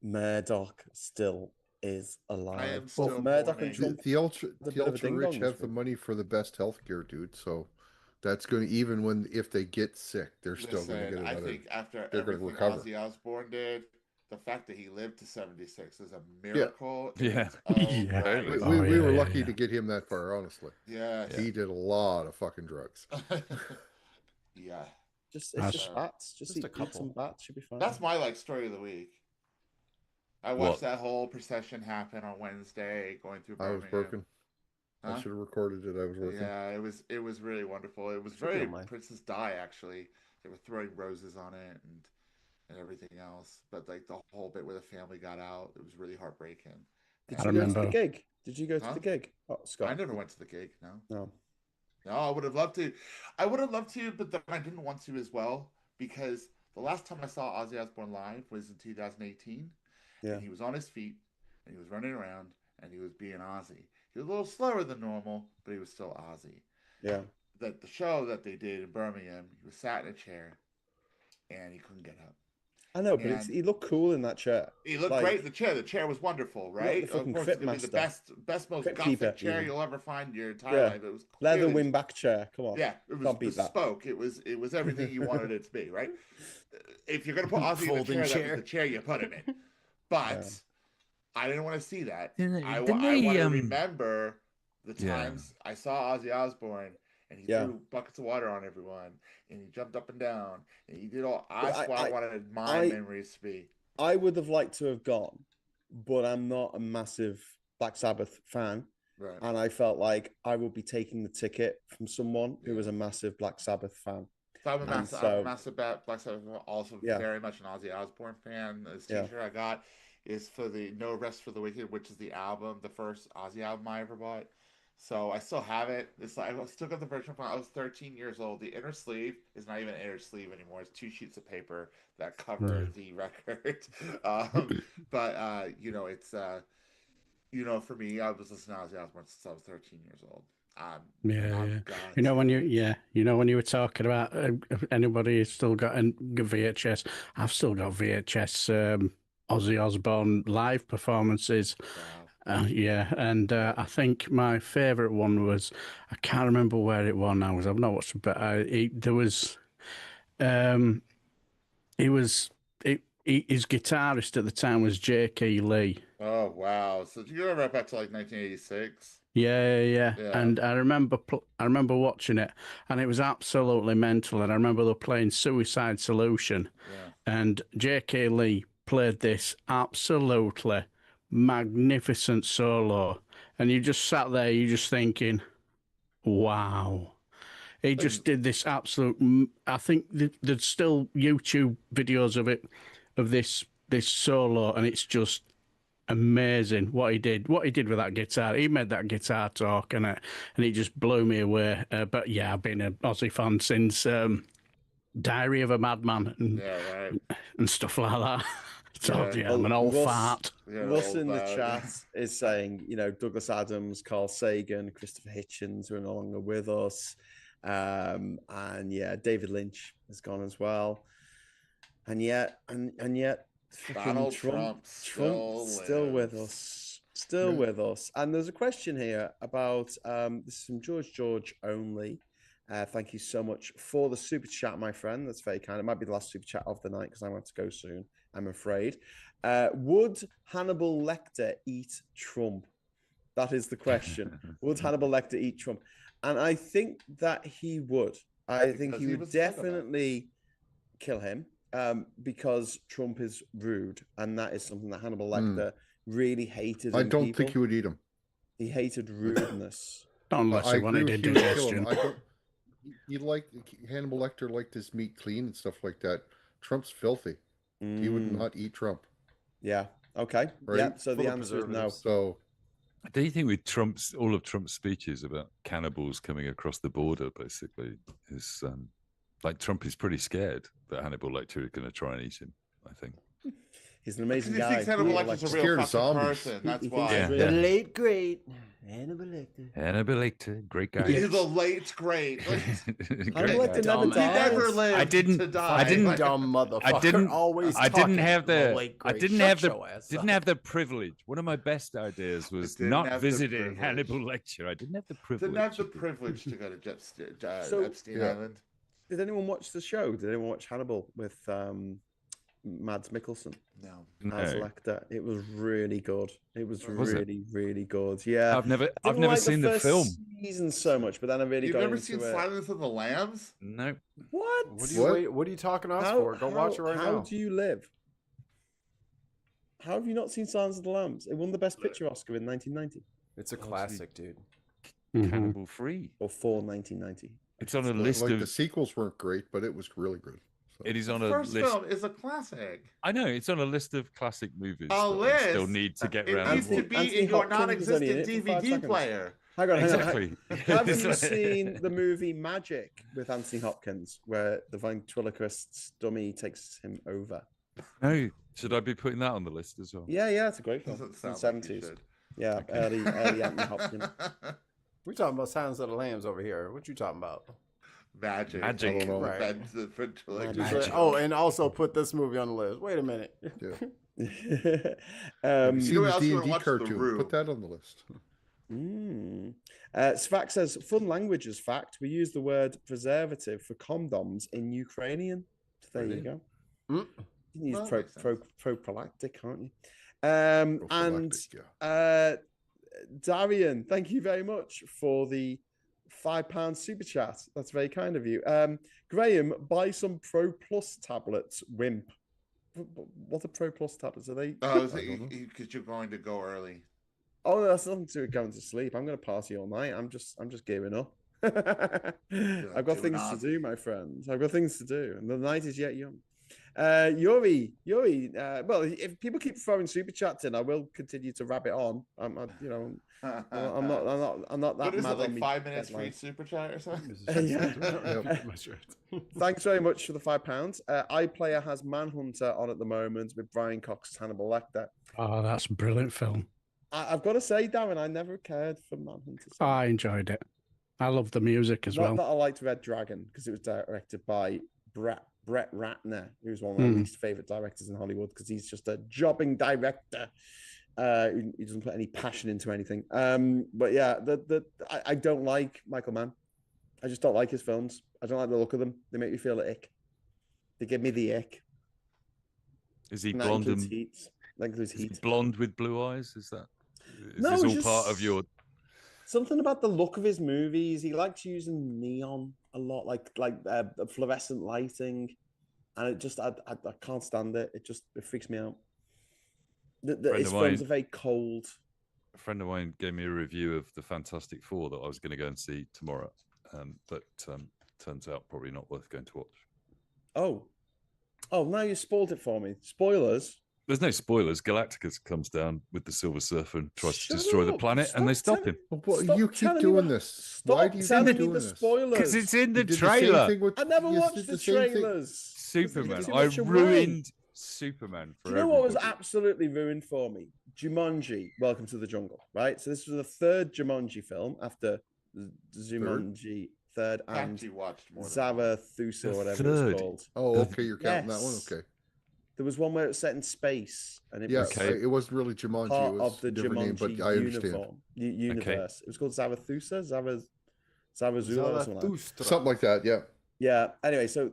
Murdoch still is alive. I am still Murdoch and Trump. The ultra rich have the money for the best healthcare, dude. So that's going to, even if they get sick, they're still going to get another. I think after they're everything recover. Ozzy Osbourne did, the fact that he lived to 76 is a miracle. Yeah. We were lucky to get him that far, honestly. Yeah. He did a lot of fucking drugs. Yeah. It's just bats. Just a couple. eat some bats, should be fine. That's my story of the week. I watched that whole procession happen on Wednesday, going through Birmingham. I was working. I should have recorded it. I was working. Yeah, it was really wonderful. It was very Princess Di, actually. They were throwing roses on it and everything else. But the whole bit where the family got out, it was really heartbreaking. Did you go to the gig? Did you go to the gig? Oh, Scott. I never went to the gig. No. No, I would have loved to. But then I didn't want to as well, because the last time I saw Ozzy Osbourne live was in 2018. Yeah. And he was on his feet, and he was running around, and he was being Ozzy. He was a little slower than normal, but he was still Ozzy. Yeah. The show that they did in Birmingham, he was sat in a chair, and he couldn't get up. I know, but he looked cool in that chair. He looked great in the chair. The chair was wonderful, right? Of course, it's gonna be the best, most gothic chair you'll ever find in your entire life. It was leather windback chair. Come on, it was bespoke. It was everything you wanted it to be, right? If you're gonna put Ozzy in a chair, that was the chair you put him in. But I didn't want to see that. I want to remember the times I saw Ozzy Osbourne, and he threw buckets of water on everyone, and he jumped up and down, and he did all. That's what I wanted my memories to be. I would have liked to have gone, but I'm not a massive Black Sabbath fan. Right. And I felt like I would be taking the ticket from someone who was a massive Black Sabbath fan. So I'm a massive Black Sabbath, also very much an Ozzy Osbourne fan. This t-shirt I got is for the No Rest for the Wicked, which is the album, the first Ozzy album I ever bought. So I still have it. I still got the version from I was 13 years old. The inner sleeve is not even an inner sleeve anymore. It's 2 sheets of paper that cover the record. But it's for me, I was listening to Ozzy Osbourne since I was 13 years old. When you were talking about anybody who's still got VHS, I've still got VHS Ozzy Osbourne live performances. Wow. And I think my favourite one was, I can't remember where it was now because I've not watched it, but his guitarist at the time was J.K. Lee. Oh wow! So you go right back to 1986. Yeah. And I remember watching it, and it was absolutely mental. And I remember they were playing Suicide Solution, and J.K. Lee played this absolutely magnificent solo, and you just sat there, you just thinking, wow. He just did this absolute. I think there's still YouTube videos of it, of this solo, and it's just amazing what he did with that guitar. He made that guitar talk, and it just blew me away. But yeah, I've been an Aussie fan since Diary of a Madman and stuff like that. I'm an old fart. Russ in the chat is saying, Douglas Adams, Carl Sagan, Christopher Hitchens are no longer with us. And David Lynch has gone as well. And yet Donald Trump still with us. Still with us. And there's a question here about this is from George only. Thank you so much for the super chat, my friend. That's very kind. It might be the last super chat of the night because I want to go soon, I'm afraid. Would Hannibal Lecter eat Trump? That is the question. Would Hannibal Lecter eat Trump? And I think that he would. I think he would definitely kill him because Trump is rude. And that is something that Hannibal Lecter really hated. I don't think he would eat him. He hated rudeness. Unless he wanted indigestion. Hannibal Lecter liked his meat clean and stuff like that. Trump's filthy. He would not eat Trump. Yeah. Okay. Right? Yeah. So Full the of answer is no. preservatives. So Do you think with all of Trump's speeches about cannibals coming across the border, basically, is like Trump is pretty scared that Hannibal Lecter is going to try and eat him? I think He's an amazing Because he guy. thinks Hannibal Yeah, Lecter's a scared real of fucking zombies. person. That's he thinks why. he's Yeah. The really- late great Hannibal Lecter. Hannibal Lecter, great guy. He's the late great. Hannibal Great Lecter guy. never Dumbass. He never dies. lived I didn't- to die. I didn't- Dumb motherfucker. I didn't- Always. I didn't talking have the the. late I great. didn't Shut have the. your ass Didn't up. have the privilege. One of my best ideas was didn't not have the visiting privilege. Hannibal Lecter. I didn't have the privilege. Didn't have the privilege to go to So- Epstein Yeah. Island. Did anyone watch the show? Did anyone watch Hannibal with Mads Mikkelsen No. as No. Lecter? It was really good. It was Was it? really, really good. Yeah. I've never Didn't like seen the first film. season so much, but then I really You've got never into seen it. Silence of the Lambs? No. What? What are you talking to us for? Go watch it right how now. do you live? How have you not seen Silence of the Lambs? It won the Best Picture Oscar in 1990 It's a classic, dude. Mhm. Cannibal Free. or for 1990. It's on a like, list of. the sequels weren't great, but it was really good. So. It is The on a first list. film is a classic. I know it's on a list of classic movies. A that I still list? need to get It round. needs to to. be Anthony in your Hopkins was only in non-existent it for 5 DVD seconds. player. Hang on, Exactly. Haven't you seen the movie Magic with Anthony Hopkins, where the ventriloquist's dummy takes him over? No, should I be putting that on the list as well? Yeah, it's a great film. Doesn't It's in the sound like you 70s. should. Yeah, early Anthony Hopkins. We're talking about Silence of the Lambs over here. What you talking about? Magic. Magic. I don't know. Right. The ventriloquist. Magic. Oh, and also put this movie on the list. Wait a minute. Yeah. um, You You see know the what else you wanna D&D watch? The cartoon. Room. Put that on the list. Svac says, fun languages fact. We use the word preservative for condoms in Ukrainian. So there you go. Mm. You can use Well, that makes sense. prophylactic, can't you? And Prophylactic, yeah. Darian, thank you very much for the £5 super chat. That's very kind of you. Graham, buy some Pro Plus tablets. Wimp. What are Pro Plus tablets? Are they? Oh, I don't know. because you're going to go early. Oh, that's nothing to do with going to sleep. I'm going to party all night. I'm just gearing up. I've got doing things to on. do, my friends. I've got things to do, and the night is yet young. Yuri. Well, if people keep throwing super chats in, I will continue to rabbit on. I'm not that What is mad it, like on me 5 minutes deadline. free super chat or something? Yeah. Thanks very much for the £5. iPlayer has Manhunter on at the moment with Brian Cox's Hannibal Lecter. Oh, that's a brilliant film. I've got to say, Darren, I never cared for Manhunter. I enjoyed it. I love the music as Not well. that I liked Red Dragon because it was directed by Brett Ratner, who's one of my least favorite directors in Hollywood because he's just a jobbing director. He doesn't put any passion into anything. But yeah, I don't like Michael Mann. I just don't like his films. I don't like the look of them. They make me feel ick. They give me the ick. Is he And that blonde includes and Heat. That includes is he Heat. blonde with blue eyes? Is No, this all just- part of your? Something about the look of his movies. He likes using neon a lot, like fluorescent lighting, and it just I can't stand it. It freaks me out. His films are very cold. A friend of mine gave me a review of the Fantastic Four that I was going to go and see tomorrow, but turns out probably not worth going to watch. Oh, now you spoiled it for me. Spoilers. There's no spoilers. Galacticus comes down with the Silver Surfer and tries Shut to destroy the up. planet, and they stop him Well, Stop you keep telling me doing what- this. Stop Why do you telling keep me doing the this? spoilers. because it's in the You did the same trailer. thing with- I never you watched did the same thing. trailers. Superman. Too I much away. ruined Superman for Do you know what was everybody. absolutely ruined for me? Jumanji, Welcome to the Jungle, right? So this was the third Jumanji film after Jumanji third and Actually watched more than one. Zarathustra, The whatever third. it's called. Oh, okay, you're counting that one. Yes. Okay. There was one where it was set in space, and it Yeah, was Okay. it wasn't really Jumanji. part It was of the a different name, Jumanji but I understand. universe. It was called Zarathustra, Zarazula, or something like that. Something like that, yeah. Yeah. Anyway, so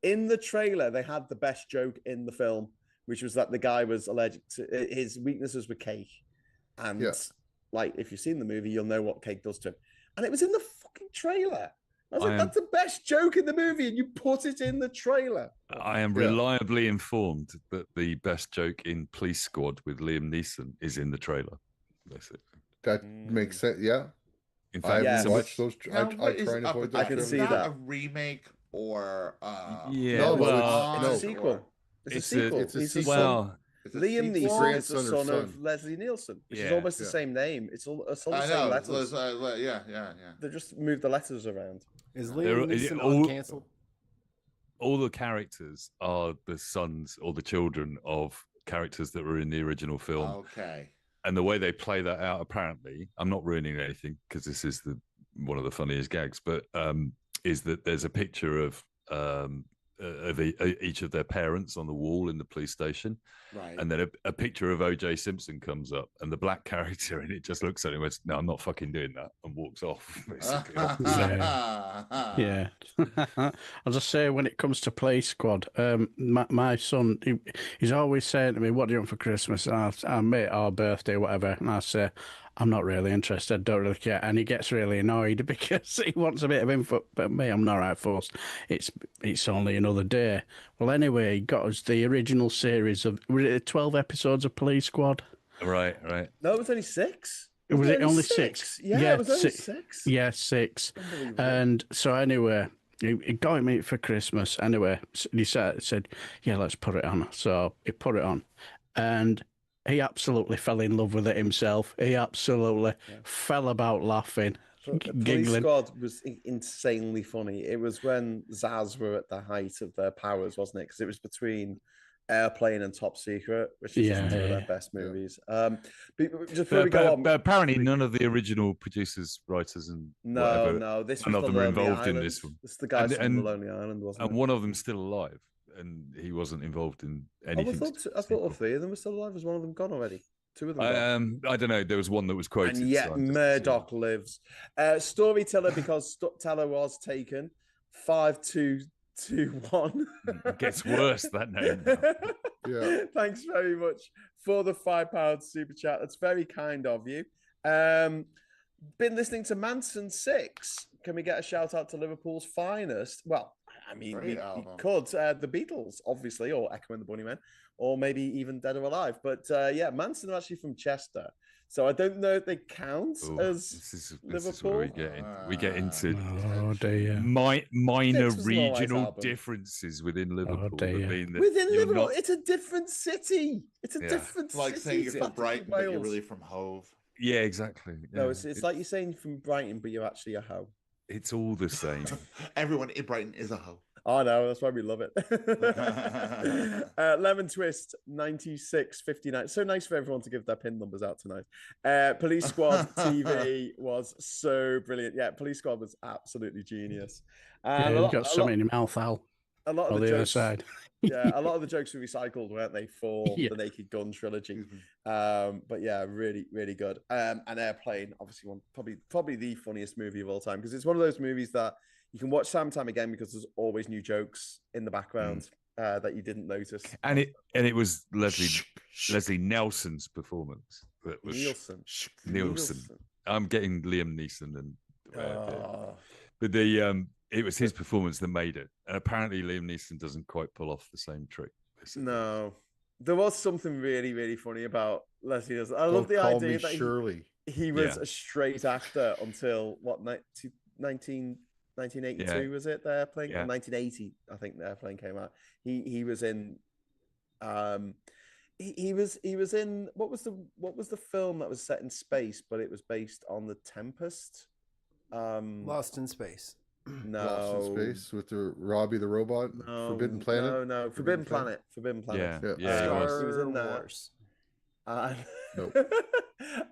in the trailer, they had the best joke in the film, which was that the guy was allergic to his weaknesses were cake, and Yeah. like if you've seen the movie, you'll know what cake does to him. And it was in the fucking trailer. I was I like, am- that's the best joke in the movie, and you put it in the trailer. I am Yeah. reliably informed that the best joke in Police Squad with Liam Neeson is in the trailer. Basically. That makes sense. Yeah. In I fact, Yeah. haven't watched those. I Now, what is try and up avoid with those. I can that? Is see trailers. that. a remake or yeah, No, well, it's- It's no. a sequel. It's a It's a- sequel. it's a He's sequel. son. well, Liam Neeson is the son of Leslie Nielsen, which is almost the same name. It's all the same letters. Yeah. They just moved the letters around. Is Liam Neeson uncancelled? All the characters are the sons or the children of characters that were in the original film. Okay. And the way they play that out, apparently, I'm not ruining anything because this is one of the funniest gags, but is that there's a picture of each of their parents on the wall in the police station, right? And then a picture of O.J. Simpson comes up, and the black character in it just looks at him and says, "No, I'm not fucking doing that," and walks off. Yeah. I'll just say, when it comes to Play Squad, my son, he's always saying to me, "What do you want for Christmas?" And I'll make our birthday, whatever, and I say, "I'm not really interested, don't really care." And he gets really annoyed because he wants a bit of info, but me, I'm not right forced. It's only another day. Well, anyway, he got us the original series of 12 episodes of Police Squad. Right. No, it was only 6. Was it only 6? Yeah, it was only 6. Yeah, 6. And so anyway, he got me for Christmas. Anyway, he said, "Yeah, let's put it on." So he put it on, and he absolutely fell in love with it himself. He absolutely fell about laughing, giggling. Police Squad was insanely funny. It was when Zaz were at the height of their powers, wasn't it? Because it was between Airplane and Top Secret, which is just two of their best movies. But apparently none of the original producers, writers, and this none of them are involved in this one. It's the guys from The Lonely Island, wasn't it? And one of them's still alive, and he wasn't involved in anything. I thought all 3 of them were still alive. Was one of them gone already? 2 of them gone. I don't know. There was one that was quoted. And yet Murdoch lives. Storyteller, because Teller was taken. 5221. It gets worse, that name. Yeah. Thanks very much for the £5 super chat. That's very kind of you. Been listening to Manson 6. Can we get a shout out to Liverpool's finest? Well, I mean, we could. The Beatles, obviously, or Echo and the Bunnymen, or maybe even Dead or Alive. But Manson are actually from Chester. So I don't know if they count as Liverpool. This is where we get into minor regional differences within Liverpool. Within Liverpool, it's a different city. It's a different city. Like saying you're from Brighton, but you're really from Hove. Yeah, exactly. Yeah. No, it's like you're saying from Brighton, but you're actually a hoe. It's all the same. Everyone in Brighton is a hoe. Oh no, that's why we love it. Lemon Twist 9659. So nice for everyone to give their pin numbers out tonight. Police Squad TV was so brilliant. Yeah, Police Squad was absolutely genius. You got something in your mouth, Al. A lot of the jokes, other side. A lot of the jokes were recycled, weren't they, for the Naked Gun trilogy? But yeah, really, really good. And Airplane, obviously, probably the funniest movie of all time, because it's one of those movies that you can watch time and time again because there's always new jokes in the background that you didn't notice. And it was Leslie Nelson's performance. That was Nielsen. I'm getting Liam Neeson but it was his performance that made it. And apparently Liam Neeson doesn't quite pull off the same trick. No. There was something really, really funny about Leslie Nielsen. I love the idea that he was a straight actor until 1982 was it? The Airplane? 1980, I think the Airplane came out. He was in he was in what was the film that was set in space, but it was based on The Tempest? Lost in Space. No. Lost in Space with the Robbie the Robot? No, Forbidden Planet? No. Forbidden Planet. Forbidden Planet. Yeah. He was in that. Nope.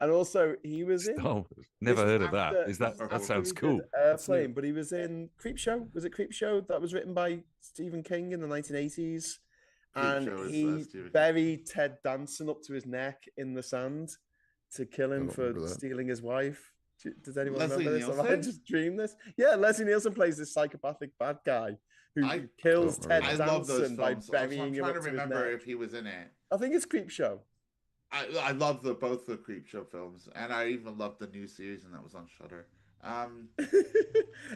And also he was in never heard of that. That sounds cool. Airplane, but he was in Creepshow. Was it Creepshow that was written by Stephen King in the 1980s? And he buried Ted Danson up to his neck in the sand to kill him for stealing his wife. Does anyone remember this? Have I just dreamed this? Yeah, Leslie Nielsen plays this psychopathic bad guy who kills Ted Danson by burying him up to his neck. I'm trying to remember if he was in it. I think it's Creepshow. I love both the Creepshow films, and I even love the new series, and that was on Shudder.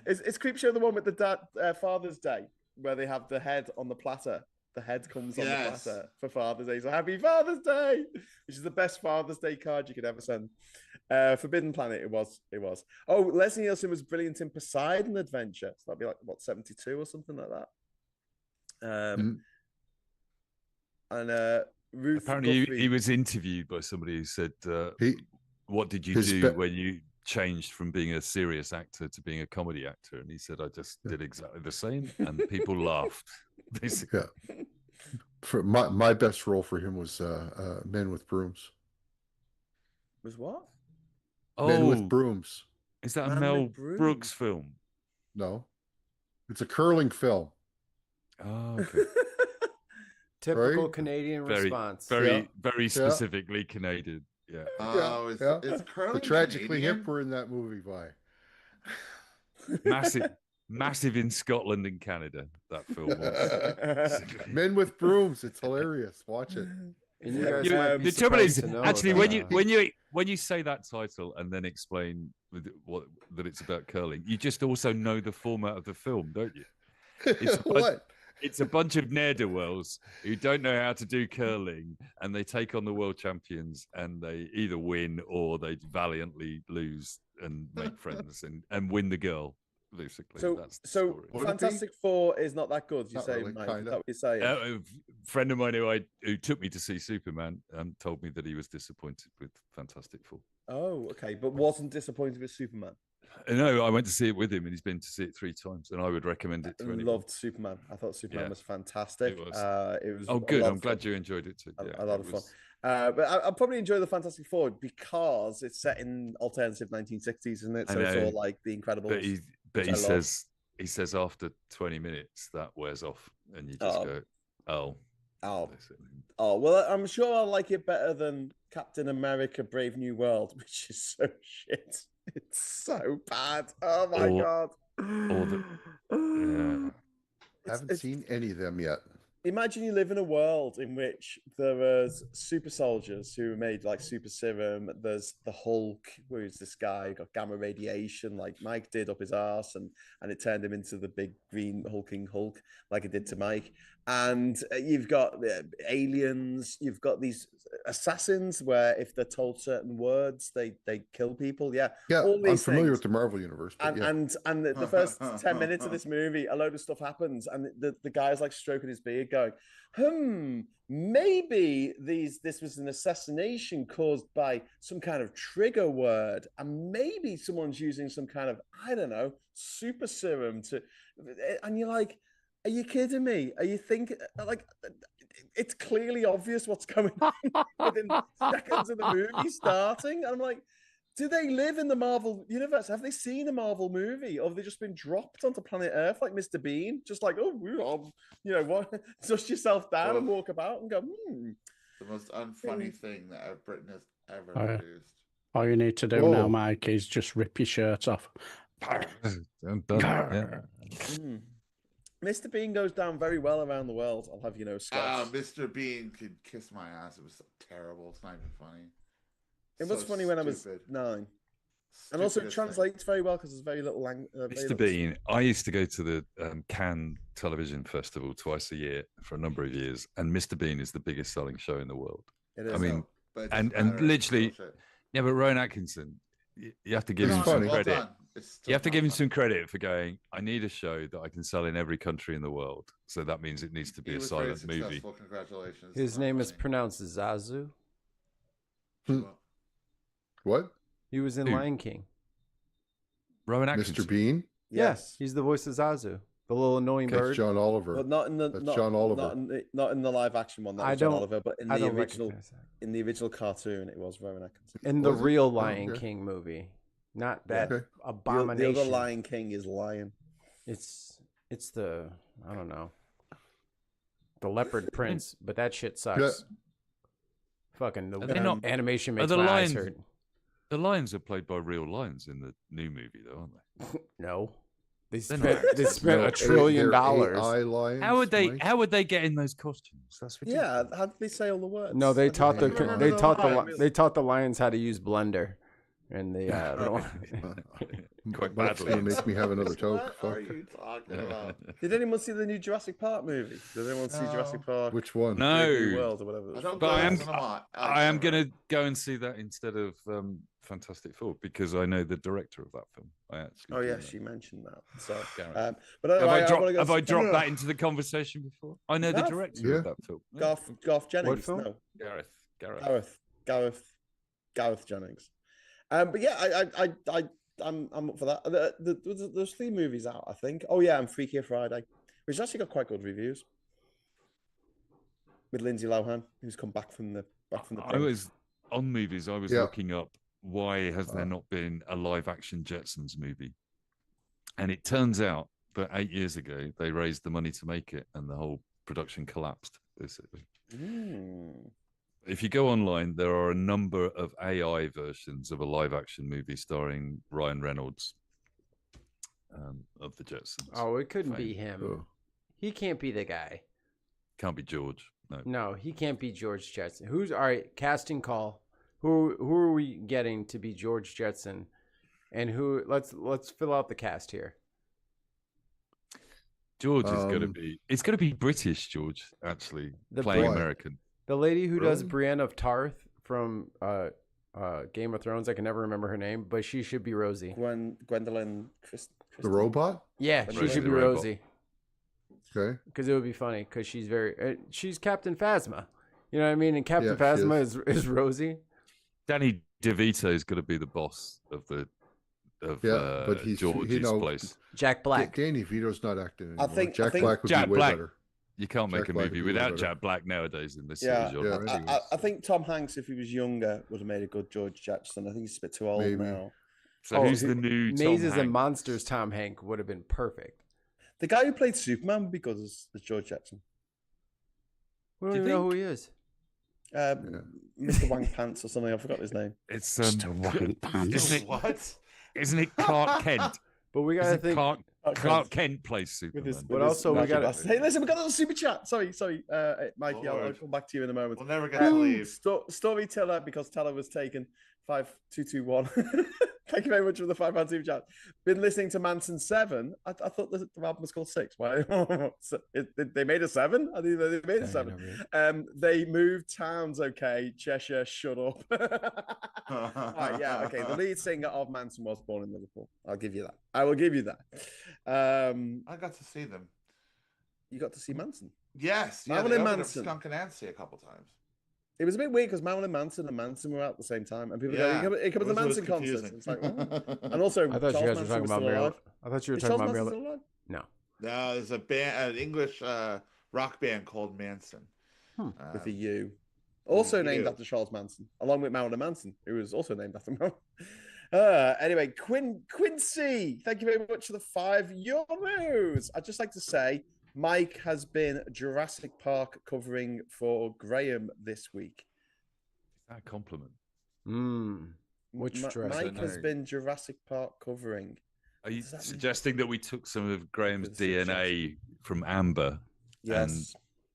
Is Creepshow the one with the Father's Day, where they have the head on the platter? The head comes on the platter for Father's Day. So Happy Father's Day, which is the best Father's Day card you could ever send. Forbidden Planet, it was. Oh, Leslie Nielsen was brilliant in Poseidon Adventure. So that'd be like, 72 or something like that. And Ruth Apparently, Guthrie. he was interviewed by somebody who said, "What did you his do when you changed from being a serious actor to being a comedy actor?" And he said, "I just did exactly the same," and people laughed. Basically, Yeah. For my best role for him was Men with Brooms. Was what? Men with oh, Brooms. is that a Man Mel with Brooms. Brooks film? No, it's a curling film. Oh, okay. Typical Right? Canadian Very, response. very, Yeah. very specifically Canadian. Yeah. Oh, it's curling The Tragically Canadian? Hip were in that movie, Vi. Massive in Scotland and Canada. That film was. Men with Brooms. It's hilarious. Watch it. And you guys might be The trouble is, surprised to know actually, that, when you say that title and then explain that it's about curling, you just also know the format of the film, don't you? It's a bunch of ne'er-do-wells who don't know how to do curling, and they take on the world champions, and they either win or they valiantly lose and make friends and win the girl. Basically, that's the story. Fantastic Four is not that good. You Not say, really, Mike? kinda. Is that what you're saying? A friend of mine who took me to see Superman told me that he was disappointed with Fantastic Four. Oh, okay, but wasn't disappointed with Superman. No, I went to see it with him, and he's been to see it 3 times, and I would recommend it to anyone. Loved Superman. I thought Superman was fantastic. It was. It was. Oh, good. I'm glad you enjoyed it too. A lot of fun. But I probably enjoy the Fantastic Four because it's set in alternative 1960s, isn't it? So it's all like The Incredibles. But he says after 20 minutes that wears off, and you just go, oh. Well, I'm sure I'll like it better than Captain America: Brave New World, which is so shit. It's so bad. Oh my god. I haven't seen any of them yet. Imagine you live in a world in which there is super soldiers who made like super serum. There's the Hulk, who's this guy got gamma radiation, like Mike did up his arse, and it turned him into the big green hulking Hulk, like it did to Mike. And you've got aliens. You've got these assassins where if they're told certain words, they kill people. Yeah, all these I'm familiar things. with the Marvel universe. But and the first 10 minutes of this movie, a load of stuff happens, and the guy's like stroking his beard, going, maybe this was an assassination caused by some kind of trigger word, and maybe someone's using some kind of, I don't know, super serum to, and you're like, are you kidding me? Are you thinking like it's clearly obvious what's going on within seconds of the movie starting? And I'm like, do they live in the Marvel universe? Have they seen a Marvel movie, or have they just been dropped onto planet Earth like Mr. Bean? Just like, what? Dust yourself down and walk about and go, The most unfunny thing that Britain has ever produced. All you need to do now, Mike, is just rip your shirt off. Mr. Bean goes down very well around the world. I'll have you know, Scott. Mr. Bean could kiss my ass. It was so terrible. It's not even funny. It was funny when I was 9. And also it translates very well because there's very little language. Mr. Bean, I used to go to the Cannes Television Festival twice a year for a number of years, and Mr. Bean is the biggest selling show in the world. It is. I mean, and literally, yeah, but Rowan Atkinson, you have to give him some credit. You have to give him some credit for going, I need a show that I can sell in every country in the world. So that means it needs to be a silent movie. Congratulations. His name is pronounced Zazu. What? He was in Lion King. Rowan Atkinson. Mr. Bean? Yes, he's the voice of Zazu, the little annoying bird. John Oliver. But not in the John Oliver. Not in the live action one. That was John Oliver, but in the original cartoon, it was Rowan Atkinson. In the real Lion King movie, not that abomination. The other Lion King is Lion. It's the I don't know, the Leopard Prince, but that shit sucks. Yeah. Fucking the animation makes my eyes hurt. The lions are played by real lions in the new movie, though, aren't they? No, they spent $1 trillion. Lions, how would they get in those costumes? That's ridiculous. Yeah, how did they say all the words? No, they taught the lions how to use Blender, and they quite badly. Gonna make me have another toke. What are you talking about? Did anyone see the new Jurassic Park movie? Did anyone see Jurassic Park? Which one? No. World or whatever. But I am going to go and see that instead of Fantastic Four because I know the director of that film. I actually. Oh yeah, she mentioned that. So, Gareth. but anyway, have I dropped that into the conversation before? I know the director of that film. Garth Jennings. What film? No, Gareth Jennings. But yeah, I'm up for that. There's 3 movies out, I think. Oh yeah, and Freakier Friday, which actually got quite good reviews. With Lindsay Lohan, who's come back from the I was on movies. I was looking up why has there not been a live action Jetsons movie, and it turns out that 8 years ago they raised the money to make it, and the whole production collapsed. If you go online, there are a number of AI versions of a live action movie starring Ryan Reynolds of the Jetsons. Oh, it couldn't be him. Oh. He can't be the guy. Can't be George. No, he can't be George Jetson. Who's all right? Casting call. Who are we getting to be George Jetson? And who? Let's fill out the cast here. George is going to be. It's going to be British George actually playing American. The lady who does Brienne of Tarth from Game of Thrones. I can never remember her name, but she should be Rosie. Gwendolyn. The robot. Yeah, she should be Rosie. Okay. Because it would be funny because she's Captain Phasma. You know what I mean? And Captain Phasma is Rosie. Danny DeVito is going to be the boss of but he's George's place. Jack Black. Danny DeVito's not acting anymore. I think Jack Black would be way better. You can't make a movie without Jack Black nowadays in this genre. I think Tom Hanks, if he was younger, would have made a good George Jetson. I think he's a bit too old now. So who's the new Mazes and Monsters Tom Hanks would have been perfect. The guy who played Superman would be good as George Jetson. We don't even know who he is. Mr. Wang Pants or something. I forgot his name. It's Mr. Wang Pants. Isn't it Clark Kent? But we gotta think. Clark Kent plays Superman. But also we got. Hey, listen, we got a little super chat. Sorry, Mikey. I'll come back to you in a moment. We'll never get to leave. Storyteller, because Teller was taken. 5221. Thank you very much for the £5 super chat. Been listening to Manson 7. I thought the album was called 6. Why? They made a 7? I think they made a 7. They moved towns. Okay, Cheshire, shut up. Right, yeah, okay. The lead singer of Manson was born in Liverpool. I'll give you that. I will give you that. I got to see them. You got to see Manson? Yes. Marilyn Manson. Skunk and Nancy a couple times. It was a bit weird because Marilyn Manson and Manson were out at the same time, and people go, "It comes to the Manson concert." It's like, and also, I thought you guys were talking about Marilyn. I thought you were talking about Marilyn. No, there's an English rock band called Manson with a U, also named after Charles Manson, along with Marilyn Manson, who was also named after Marilyn. Anyway, Quincy, thank you very much for the €5. I'd just like to say, Mike has been Jurassic Park covering for Graham this week. Is that a compliment? Which Mike has been Jurassic Park covering. Are you suggesting that we took some of Graham's DNA from Amber and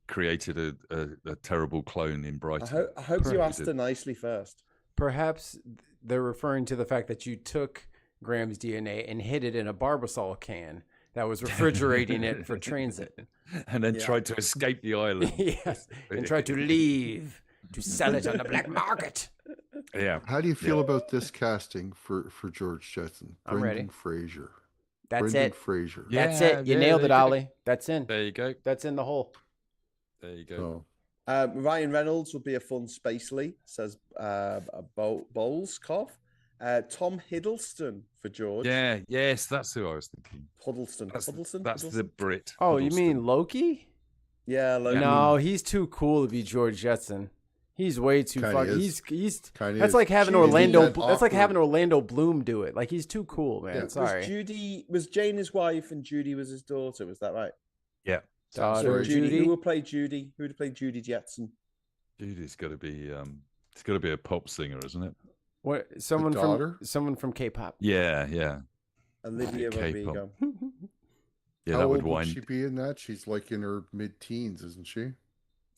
created a terrible clone in Brighton? I hope you asked her nicely first. Perhaps they're referring to the fact that you took Graham's DNA and hid it in a Barbasol can that was refrigerating it for transit. And then tried to escape the island. Yes, and tried to leave to sell it on the black market. Yeah. How do you feel about this casting for George Jetson? I'm ready. Fraser. That's Brendan it. Fraser. That's it. You nailed it, Ollie. That's in. There you go. That's in the hole. There you go. Ryan Reynolds would be a fun Spacely, says Bowles cough. Tom Hiddleston for George. Yes, that's who I was thinking. Huddleston. That's the Brit. Oh, Huddleston. You mean Loki? Yeah, Loki. No, he's too cool to be George Jetson. He's way too fucking. He's Kinda that's is. like having Orlando. That's like having Orlando Bloom do it. Like he's too cool, man. Yeah. Sorry. Was Jane his wife and Judy was his daughter? Was that right? Yeah. Daughter, Judy. Who would play Judy? Who would play Judy Jetson? Judy's got to be. It's got to be a pop singer, isn't it? What? Someone from K-pop. Yeah. Olivia Rodrigo. Yeah, How that old would she be in that? She's like in her mid-teens, isn't she?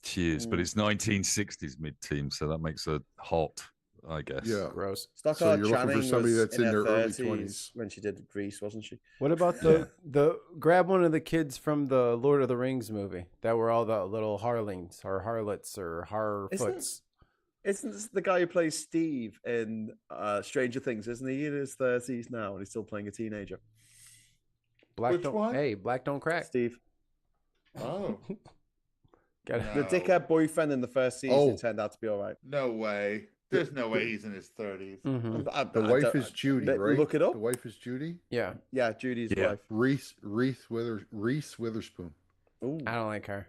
She is, but it's 1960s mid-team, so that makes her hot, I guess. Yeah. Gross. Stockard so you're looking for somebody was that's in their early 30s when she did Grease, wasn't she? What about the grab one of the kids from the Lord of the Rings movie that were all the little harlings or harlots or harfoots? Isn't this the guy who plays Steve in Stranger Things? Isn't he in his 30s now and he's still playing a teenager? Black don't crack. Steve. Oh. The dickhead boyfriend in the first season turned out to be all right. No way. There's no way he's in his 30s. Mm-hmm. The wife is Judy, right? Look it up. The wife is Judy? Yeah. Yeah, Judy's wife. Reese Witherspoon. Ooh. I don't like her.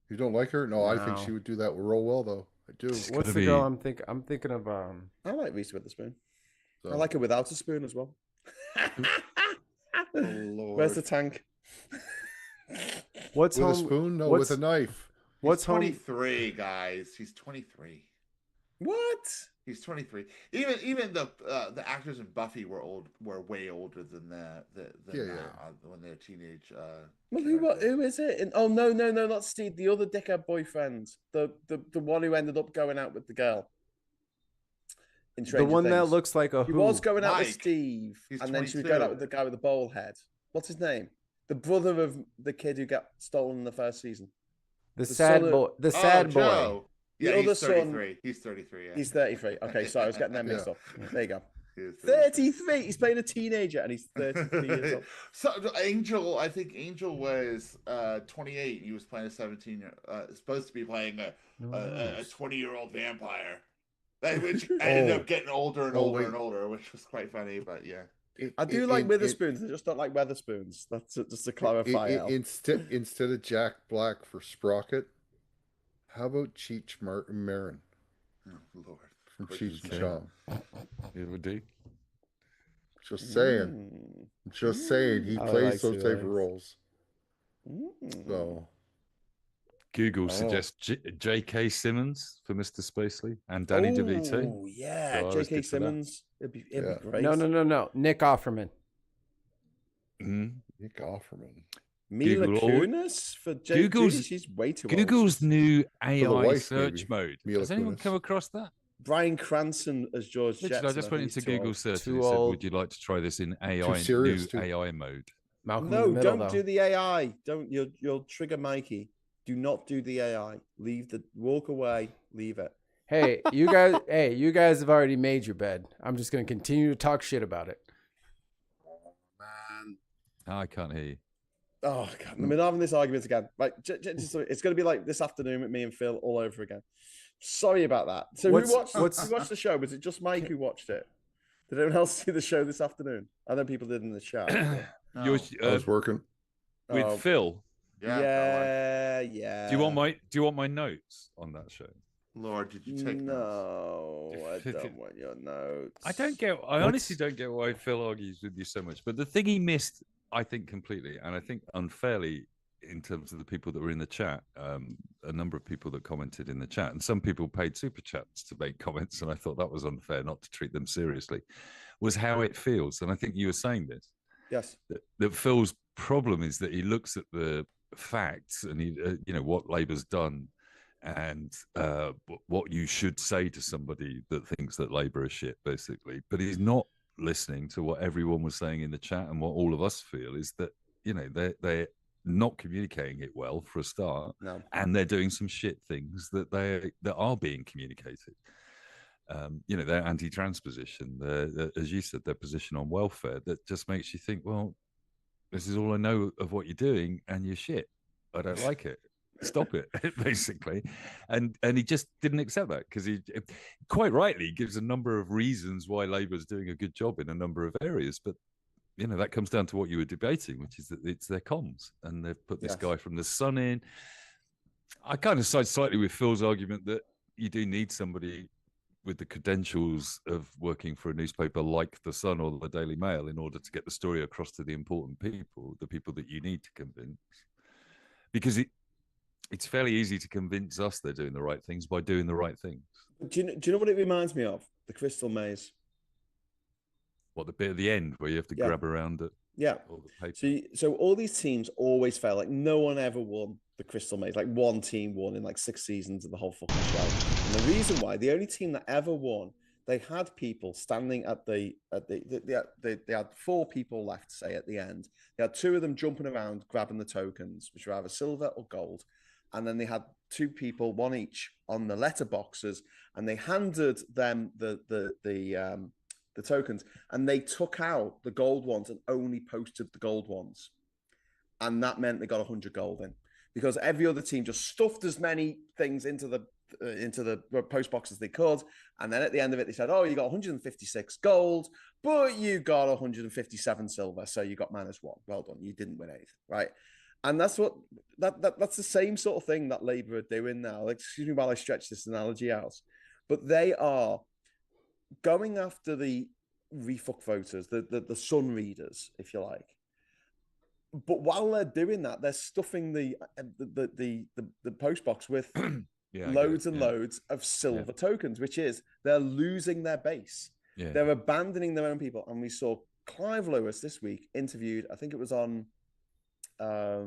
You don't like her? No, I think she would do that real well, though. I do. What's the girl I'm thinking of? I like Reese Witherspoon. So. I like her without a spoon as well. Oh, Lord. Where's the tank? With a spoon? No, with a knife. He's 23, guys. He's 23. What? He's 23. Even the actors in Buffy were way older than when they're teenage. Well, who is it? Oh no, not Steve. The other dickhead boyfriend. The one who ended up going out with the girl. The one that looks like a. He was going out with Steve, and then she was going out with the guy with the bowl head. What's his name? The brother of the kid who got stolen in the first season. The sad boy. The sad boy. Yeah, he's 33. He's 33. Yeah. He's 33. Okay, sorry, I was getting them mixed up. There you go. 33. He's playing a teenager, and he's 33 years old. So I think Angel was 28. He was playing a 17. Supposed to be playing a 20-year-old vampire, which ended up getting older and older, which was quite funny. But yeah. I do like Witherspoons. I just don't like Weatherspoons. That's just to clarify. Instead of Jack Black for Sprocket, how about Cheech Marin? Oh, Lord. From Cheech and Chong. It would do. Just saying. Just saying. He plays those type of roles. So. Google suggests J.K. Simmons for Mr. Spacely and Danny DeVito. Oh, yeah. So J.K. Simmons. It'd be great. No. Nick Offerman. Nick Offerman. Mila Kunis for Google's. She's way too Google's old. new AI search mode. Has anyone come across that? Bryan Cranston as George Jetson. I just went into Google search and it said, "Would you like to try this in AI mode?" No, don't do the AI. Don't. You'll trigger Mikey. Do not do the AI. Walk away. Leave it. Hey, you guys. You guys have already made your bed. I'm just going to continue to talk shit about it. Oh man, I can't hear you. Oh God, we're having this argument again. Like, it's going to be like this afternoon with me and Phil all over again. Sorry about that. So who watched the show? Was it just Mike who watched it? Did anyone else see the show this afternoon? I know people did in the chat. I was working with Phil. Yeah. Do you want my notes on that show? Lord, did you take notes? No, I don't want your notes. I honestly don't get why Phil argues with you so much. But the thing he missed, I think completely, and I think unfairly in terms of the people that were in the chat, a number of people that commented in the chat, and some people paid super chats to make comments, and I thought that was unfair not to treat them seriously, was how it feels. And I think you were saying this. Yes. That Phil's problem is that he looks at the facts and he, what Labour's done and what you should say to somebody that thinks that Labour is shit, basically. But he's not listening to what everyone was saying in the chat, and what all of us feel is that they're not communicating it well for a start, and they're doing some shit things that are being communicated. Their anti-trans position, as you said, their position on welfare, that just makes you think, well, this is all I know of what you're doing, and you're shit. I don't like it. Stop it, basically. And he just didn't accept that, because he quite rightly gives a number of reasons why Labour's doing a good job in a number of areas. But, that comes down to what you were debating, which is that it's their comms. And they've put this guy from The Sun in. I kind of side slightly with Phil's argument that you do need somebody with the credentials of working for a newspaper like The Sun or the Daily Mail in order to get the story across to the important people, the people that you need to convince. Because it's fairly easy to convince us they're doing the right things by doing the right things. Do you know what it reminds me of? The Crystal Maze. What, the bit at the end where you have to grab around it? Yeah. All the paper. So all these teams always fail. Like, no one ever won the Crystal Maze. Like, one team won in like 6 seasons of the whole fucking show. And the reason why, the only team that ever won, they had people standing they had 4 people left, say, at the end. They had 2 of them jumping around, grabbing the tokens, which were either silver or gold. and then they had two people, one each, on the letterboxes, and they handed them the tokens, and they took out the gold ones and only posted the gold ones, and that meant they got 100 gold in, because every other team just stuffed as many things into the post box as they could, and then at the end of it they said, oh, you got 156 gold, but you got 157 silver, so you got -1. Well done, you didn't win anything, right? And that's what that's the same sort of thing that Labour are doing now. Like, excuse me while I stretch this analogy out, but they are going after the refuck voters, the sun readers, if you like. But while they're doing that, they're stuffing the post box with loads and loads of silver tokens, which is they're losing their base. Yeah. They're abandoning their own people. And we saw Clive Lewis this week interviewed, I think it was on I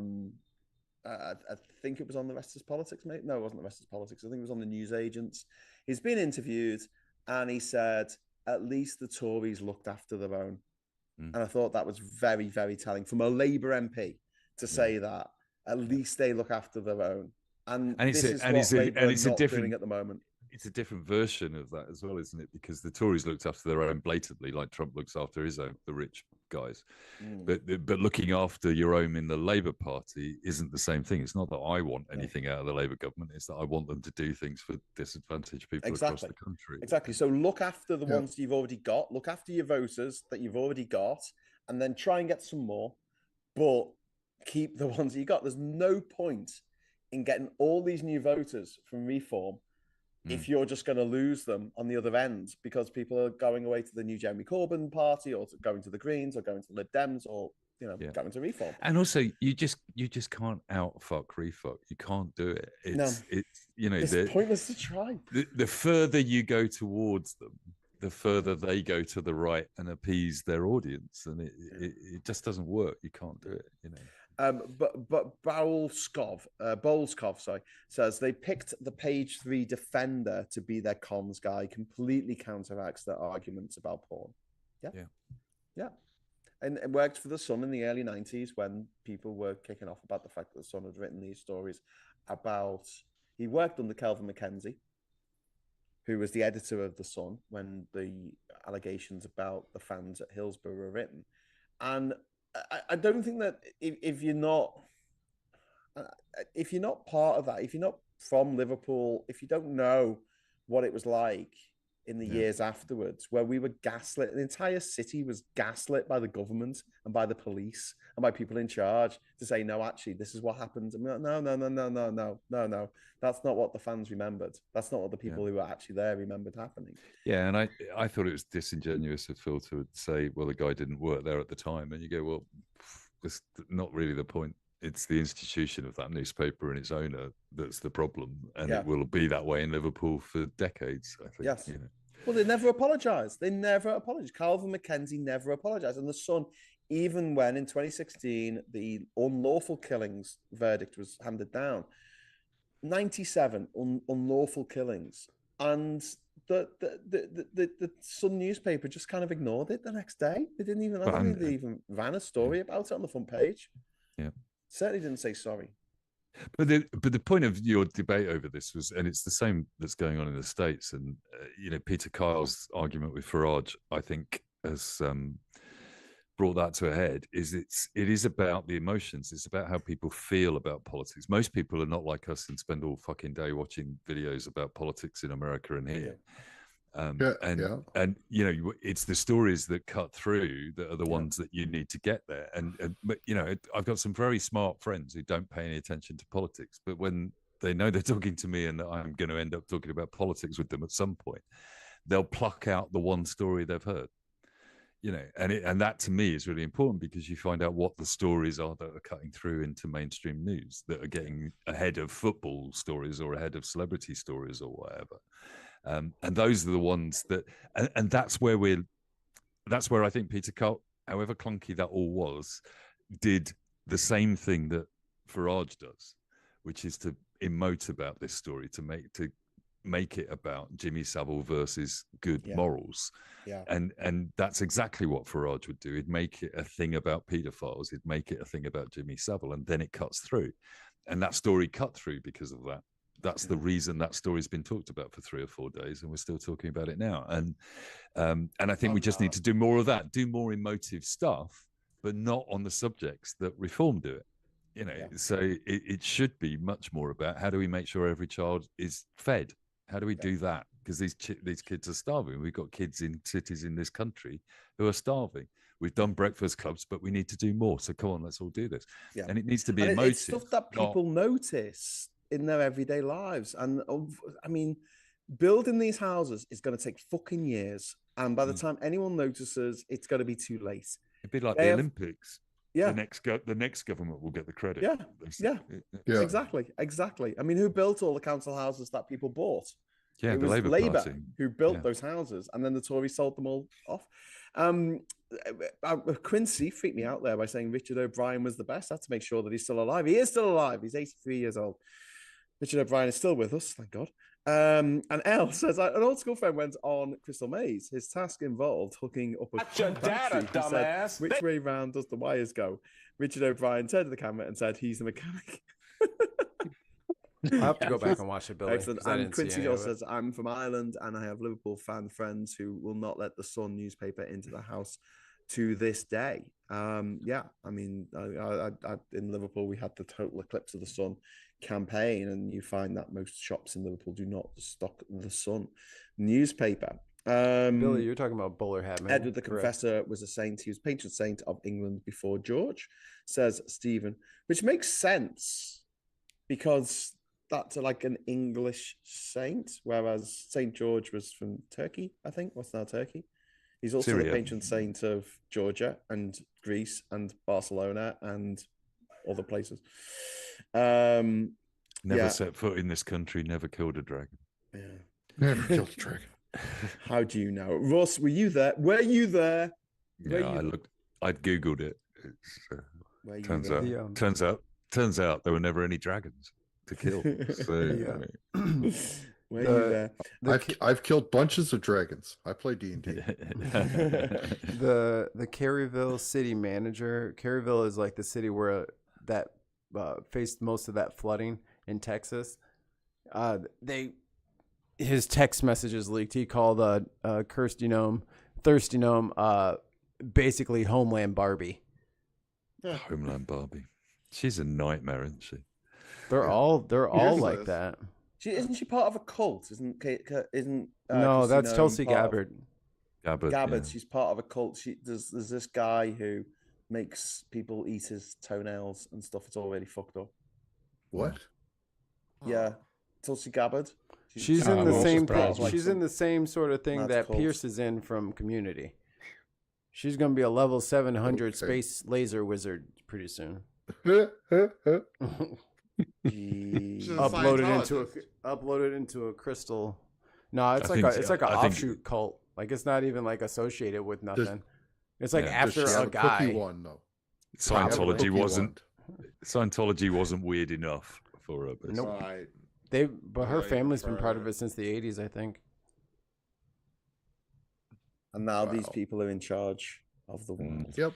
think it was on the Rest is Politics, mate. No, it wasn't the Rest is Politics. I think it was on the News Agents. He's been interviewed and he said, at least the Tories looked after their own. And I thought that was very, very telling from a Labour MP to say that at least they look after their own. And this is what Labour are not doing at the moment. It's a different version of that as well, isn't it? Because the Tories looked after their own blatantly, like Trump looks after his own, the rich guys. But looking after your own in the Labour Party isn't the same thing. It's not that I want anything out of the Labour government. It's that I want them to do things for disadvantaged people across the country. Exactly. So look after the ones you've already got. Look after your voters that you've already got, and then try and get some more. But keep the ones that you got. There's no point in getting all these new voters from Reform if you're just going to lose them on the other end, because people are going away to the new Jeremy Corbyn party, or going to the Greens, or going to Lib Dems, or going to Reform. And also, you just can't outfuck Refuck. You can't do it. It's pointless to try. The further you go towards them, the further they go to the right and appease their audience, and it just doesn't work. You can't do it. But Bolskov, says they picked the page 3 defender to be their comms guy, completely counteracts their arguments about porn. Yeah. And it worked for The Sun in the early 90s when people were kicking off about the fact that The Sun had written these stories about... He worked under Kelvin MacKenzie, who was the editor of The Sun when the allegations about the fans at Hillsborough were written. And I don't think that if you're not part of that, if you're not from Liverpool, if you don't know what it was like in the years afterwards, where we were gaslit, the entire city was gaslit by the government and by the police and by people in charge to say, no, actually, this is what happened. And no. That's not what the fans remembered. That's not what the people who were actually there remembered happening. Yeah, and I thought it was disingenuous of Phil to say, well, the guy didn't work there at the time. And you go, well, that's not really the point. It's the institution of that newspaper and its owner that's the problem. And it will be that way in Liverpool for decades, I think. Yes. Well, they never apologised. Calvin MacKenzie never apologised. And The Sun, even when in 2016, the unlawful killings verdict was handed down, 97 unlawful killings. And the Sun newspaper just kind of ignored it the next day. They didn't even, I don't think they even ran a story about it on the front page. Yeah. Certainly didn't say sorry. But the point of your debate over this was, and it's the same that's going on in the States, and Peter Kyle's argument with Farage, I think, has brought that to a head. It is about the emotions. It's about how people feel about politics. Most people are not like us and spend all fucking day watching videos about politics in America and here. And it's the stories that cut through that are the ones that you need to get there. But I've got some very smart friends who don't pay any attention to politics, but when they know they're talking to me and that I'm going to end up talking about politics with them at some point, they'll pluck out the one story they've heard. And that to me is really important, because you find out what the stories are that are cutting through into mainstream news, that are getting ahead of football stories or ahead of celebrity stories or whatever. And those are the ones that, and that's where I think Peter Cult, however clunky that all was, did the same thing that Farage does, which is to emote about this story, to make it about Jimmy Savile versus good morals. Yeah. And that's exactly what Farage would do. He'd make it a thing about pedophiles. He'd make it a thing about Jimmy Savile, and then it cuts through. And that story cut through because of that. That's the reason that story's been talked about for 3 or 4 days, and we're still talking about it now. And I think we just need to do more of that, do more emotive stuff, but not on the subjects that Reform do it. You know, so it should be much more about how do we make sure every child is fed? How do we do that? Because these kids are starving. We've got kids in cities in this country who are starving. We've done breakfast clubs, but we need to do more. So come on, let's all do this. Yeah. And it needs to be emotive. It's stuff that people notice in their everyday lives. And I mean, building these houses is going to take fucking years. And by the time anyone notices, it's going to be too late. It'd be like the Olympics. Yeah. The next government will get the credit. Yeah. Exactly. I mean, who built all the council houses that people bought? Yeah, it was Labour Party who built those houses, and then the Tories sold them all off. Quincy freaked me out there by saying Richard O'Brien was the best. I had to make sure that he's still alive. He is still alive. He's 83 years old. Richard O'Brien is still with us, thank God. And Elle says, an old school friend went on Crystal Maze. His task involved hooking up a battery. Dumbass. Said, which way round does the wires go? Richard O'Brien turned to the camera and said, he's the mechanic. I'll have to go back and watch it, Billy. Excellent. And Quincy also says, I'm from Ireland and I have Liverpool fan friends who will not let the Sun newspaper into the house to this day. I mean, I in Liverpool, we had the Total Eclipse of the Sun campaign, and you find that most shops in Liverpool do not stock the Sun newspaper. Billy, you're talking about bowler hat, man. Edward the Confessor was a saint. He was patron saint of England before George, says Stephen, which makes sense because that's like an English saint, whereas Saint George was from Turkey, I think. What's now Turkey? He's also the patron saint of Georgia and Greece and Barcelona and other places. Never set foot in this country, never killed a dragon. Yeah. Never killed a dragon. How do you know? Ross, were you there? Were you there? I'd Googled it. Turns out there were never any dragons to kill. So, were you there? I've killed bunches of dragons. I play D&D. The Caryville city manager. Caryville is like the city where that faced most of that flooding in Texas. His text messages leaked. He called Thirsty Gnome, basically Homeland Barbie. Homeland Barbie. She's a nightmare, isn't she? They're all like that. Isn't she part of a cult? No, that's Tulsi Gabbard. Gabbard. Yeah. She's part of a cult. There's this guy who makes people eat his toenails and stuff. It's already fucked up. What? Yeah, Tulsi Gabbard. She's in the same thing. She's in the same sort of thing that Pierce is in from Community. She's gonna be a level 700 space laser wizard pretty soon. Uploaded into a crystal. No, it's like an offshoot cult. Like it's not even like associated with nothing. It's like after a guy. One, though. Scientology wasn't weird enough for her. Nope. But her family's been part of it since the 80s, I think. And now these people are in charge of the world. Yep.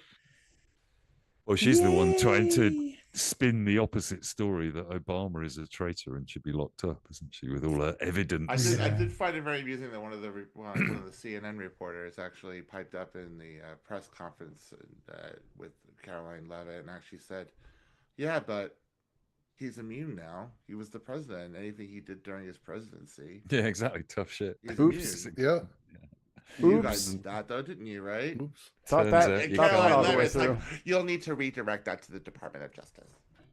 Well, she's the one trying to spin the opposite story that Obama is a traitor and should be locked up, isn't she, with all her evidence? I did find it very amusing that one of the CNN reporters actually piped up in the press conference with Caroline Leavitt and actually said, yeah, but he's immune now. He was the president. Anything he did during his presidency. Yeah, exactly. Tough shit. Oops. Yeah. You guys did that, though, didn't you, right? Oops. Thought that all the way through. Like, you'll need to redirect that to the Department of Justice.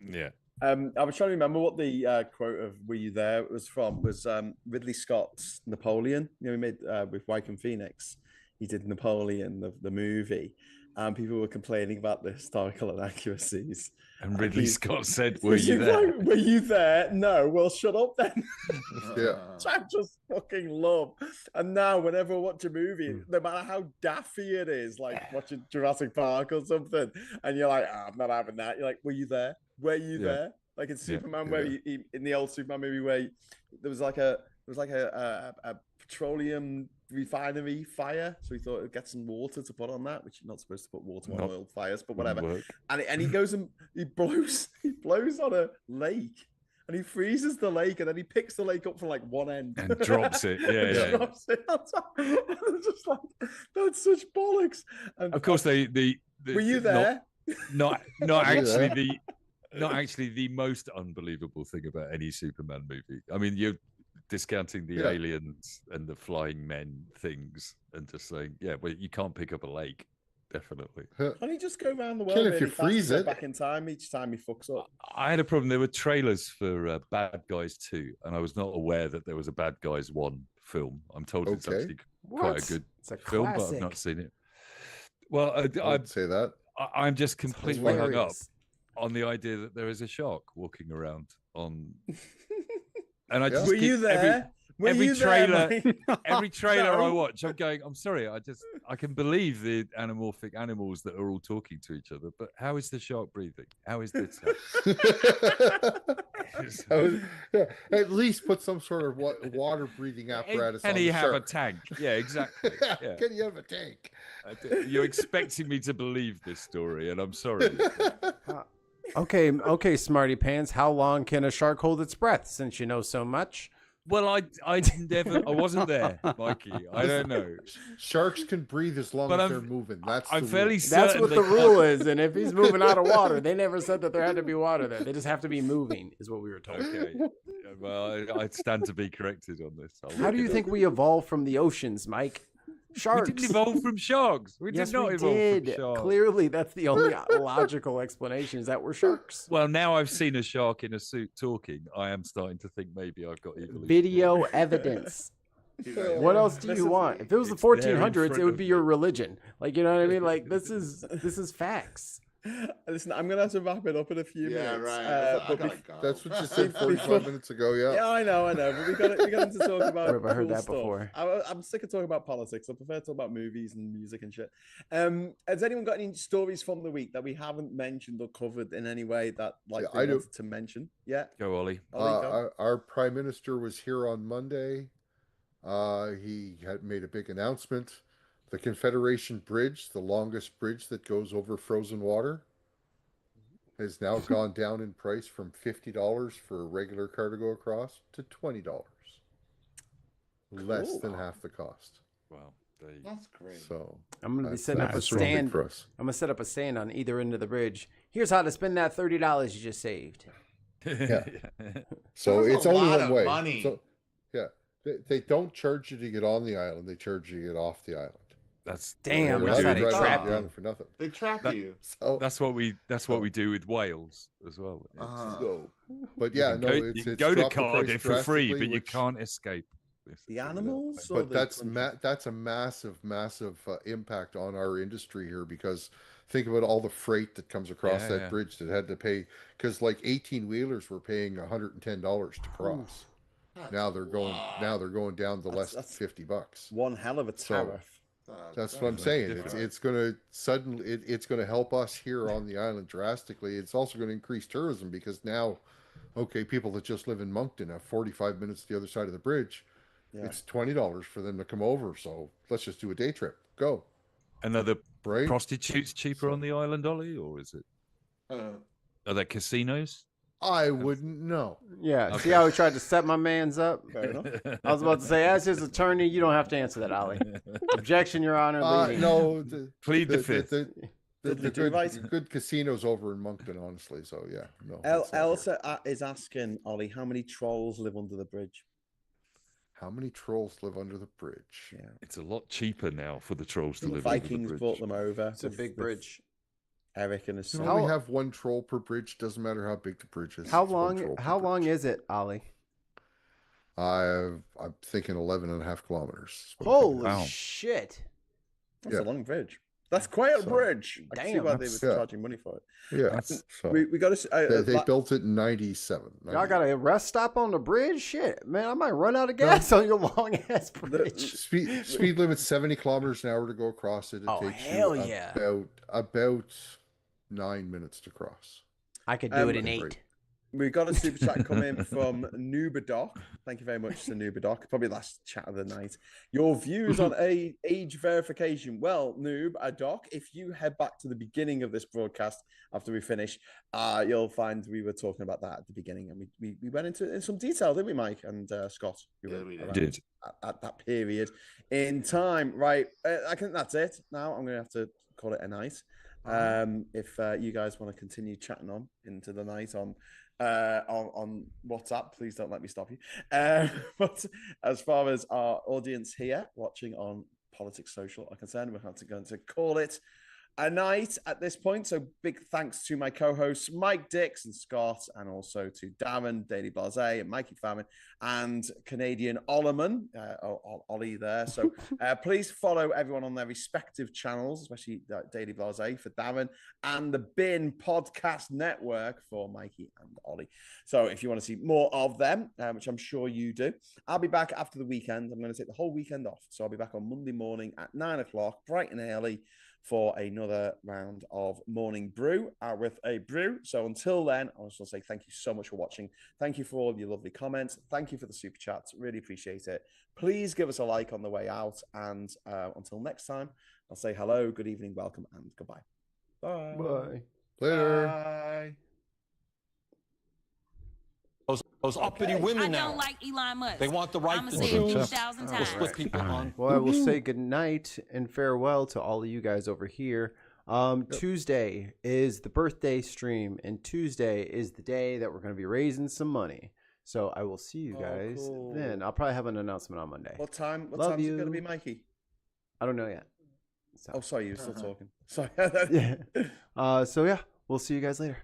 Yeah. I was trying to remember what the quote of "Were you there?" was from. Was Ridley Scott's Napoleon? You know, he made with Joaquin Phoenix. He did Napoleon, the movie, and people were complaining about the historical inaccuracies. And Ridley Scott said, "Were you there? Like, were you there? No. Well, shut up then." Yeah. Which I just fucking love. And now, whenever I watch a movie, no matter how daffy it is, like watching Jurassic Park or something, and you're like, I'm not having that. You're like, were you there? Were you there? Like in Superman, where he, in the old Superman movie, where there was like a was like a petroleum refinery fire, so he thought it'd get some water to put on that, which you're not supposed to put water on oil fires, but whatever. And he goes and he blows on a lake. And he freezes the lake, and then he picks the lake up from like one end and drops it. Yeah, drops it on top. And it's just like, that's such bollocks. And of course, were you there? Not actually the most unbelievable thing about any Superman movie. I mean, you're discounting the aliens and the flying men things, and just saying, well, you can't pick up a lake. Definitely. Can he just go around the world if you freeze it back in time each time he fucks up? I had a problem. There were trailers for Bad Guys 2, and I was not aware that there was a Bad Guys 1 film. I'm told it's actually quite a good film, but I've not seen it. Well, I'd say that. I'm just completely hung up on the idea that there is a shark walking around on. And I just were you there? Every trailer I watch, I'm going, I'm sorry, I can believe the anamorphic animals that are all talking to each other, but how is the shark breathing? How is this? At least put some sort of water breathing apparatus on the shark. Can he have a tank? Yeah, exactly. Yeah. Can you have a tank? You're expecting me to believe this story, and I'm sorry. Okay, smarty pants. How long can a shark hold its breath? Since you know so much. Well, I wasn't there, Mikey. I don't know. Sharks can breathe as long as they're moving. That's what the rule is. And if he's moving out of water, they never said that there had to be water there. They just have to be moving, is what we were told. Okay. Well, I stand to be corrected on this. How do you think we evolved from the oceans, Mike? Sharks. We didn't evolve from sharks. We did not evolve from sharks. Clearly, that's the only logical explanation, is that we're sharks. Well, now I've seen a shark in a suit talking, I am starting to think maybe I've got evolution. Video evidence. What else do you want? If it was the 1400s, it would be your religion. Like, you know what I mean? Like, this is facts. Listen, I'm gonna have to wrap it up in a few minutes. Right. That's what you said 45 minutes ago. Yeah, I know. But we got to talk about. Where have I heard that before? I'm sick of talking about politics. I prefer to talk about movies and music and shit. Has anyone got any stories from the week that we haven't mentioned or covered in any way that they wanted to mention? Yeah, go Ollie. Our Prime Minister was here on Monday. He had made a big announcement. The Confederation Bridge, the longest bridge that goes over frozen water, has now gone down in price from $50 for a regular car to go across to $20. Less than half the cost. Wow. That's great. So I'm going to be setting up a stand. I'm going to set up a stand on either end of the bridge. Here's how to spend that $30 you just saved. Yeah. So it's only one way. Money. So, they don't charge you to get on the island. They charge you to get off the island. That's damn. That's how they trap you for nothing. They trap you. So that's what we do with whales as well. But yeah, you can go to Cardiff for free, but you can't escape. The animals, but that's a massive impact on our industry here, because think about all the freight that comes across that bridge that had to pay, because like 18-wheelers were paying $110 to cross. Now they're going down to less than $50. One hell of a tariff. That's what I'm saying. It's going to help us here on the island drastically. It's also going to increase tourism, because now, people that just live in Moncton have 45 minutes to the other side of the bridge. Yeah. It's $20 for them to come over. So let's just do a day trip. Go. And are the prostitutes cheaper on the island, Ollie, or is it? Are there casinos? I wouldn't know. Yeah. Okay. See how he tried to set my man's up? Fair enough. I was about to say, as his attorney, you don't have to answer that, Ollie. Objection, Your Honor. No. Plead the fifth. The good casinos over in Moncton, honestly. So, yeah. No. Elsa is asking, Ollie, how many trolls live under the bridge? How many trolls live under the bridge? Yeah. It's a lot cheaper now for the trolls to live Vikings under the bridge. brought them over. It's a big bridge. Eric and his son. You only have one troll per bridge. Doesn't matter how big the bridge is. How long is it, Ollie? I'm thinking 11.5 kilometers. Holy shit! That's a long bridge. That's quite a bridge. I can see why they were charging money for it. Yeah. We got to. They built it in 97. Y'all got a rest stop on the bridge? Shit, man, I might run out of gas on your long ass bridge. Speed limit 70 kilometers an hour to go across it. It takes you about 9 minutes to cross. I could do it in 8. We got a super chat coming from Noobadoc. Thank you very much to Noobadoc. Probably last chat of the night. Your views on age verification. Well, Doc, if you head back to the beginning of this broadcast after we finish, you'll find we were talking about that at the beginning, and we went into it in some detail, didn't we, Mike and Scott? We did. At that period in time. Right. I think that's it. Now I'm going to have to call it a night. If you guys want to continue chatting on into the night on WhatsApp, please don't let me stop you. But as far as our audience here watching on Politics Social are concerned, we're going to call it a night at this point. So big thanks to my co-hosts Mike Dix and Scott, and also to Darren, Daily Blase, and Mikey Famine, and Canadian Ollerman, Ollie there. So please follow everyone on their respective channels, especially Daily Blase for Darren, and the Bin Podcast Network for Mikey and Ollie. So if you want to see more of them, which I'm sure you do, I'll be back after the weekend. I'm going to take the whole weekend off. So I'll be back on Monday morning at 9 o'clock, bright and early, for another round of Morning Brew with a brew. So until then, I just want to say thank you so much for watching. Thank you for all of your lovely comments. Thank you for the super chats. Really appreciate it. Please give us a like on the way out. And until next time, I'll say hello, good evening, welcome, and goodbye. Bye. Bye. Later. Bye. Those uppity women now. I don't like Elon Musk. They want the right to say choose. it 2,000 We'll times. split people on. Well, I will say good night and farewell to all of you guys over here. Tuesday is the birthday stream, and Tuesday is the day that we're going to be raising some money. So I will see you guys then. I'll probably have an announcement on Monday. What time? What time is it going to be, Mikey? I don't know yet. So. Oh, sorry, you're still talking. Sorry. Yeah. So yeah, we'll see you guys later.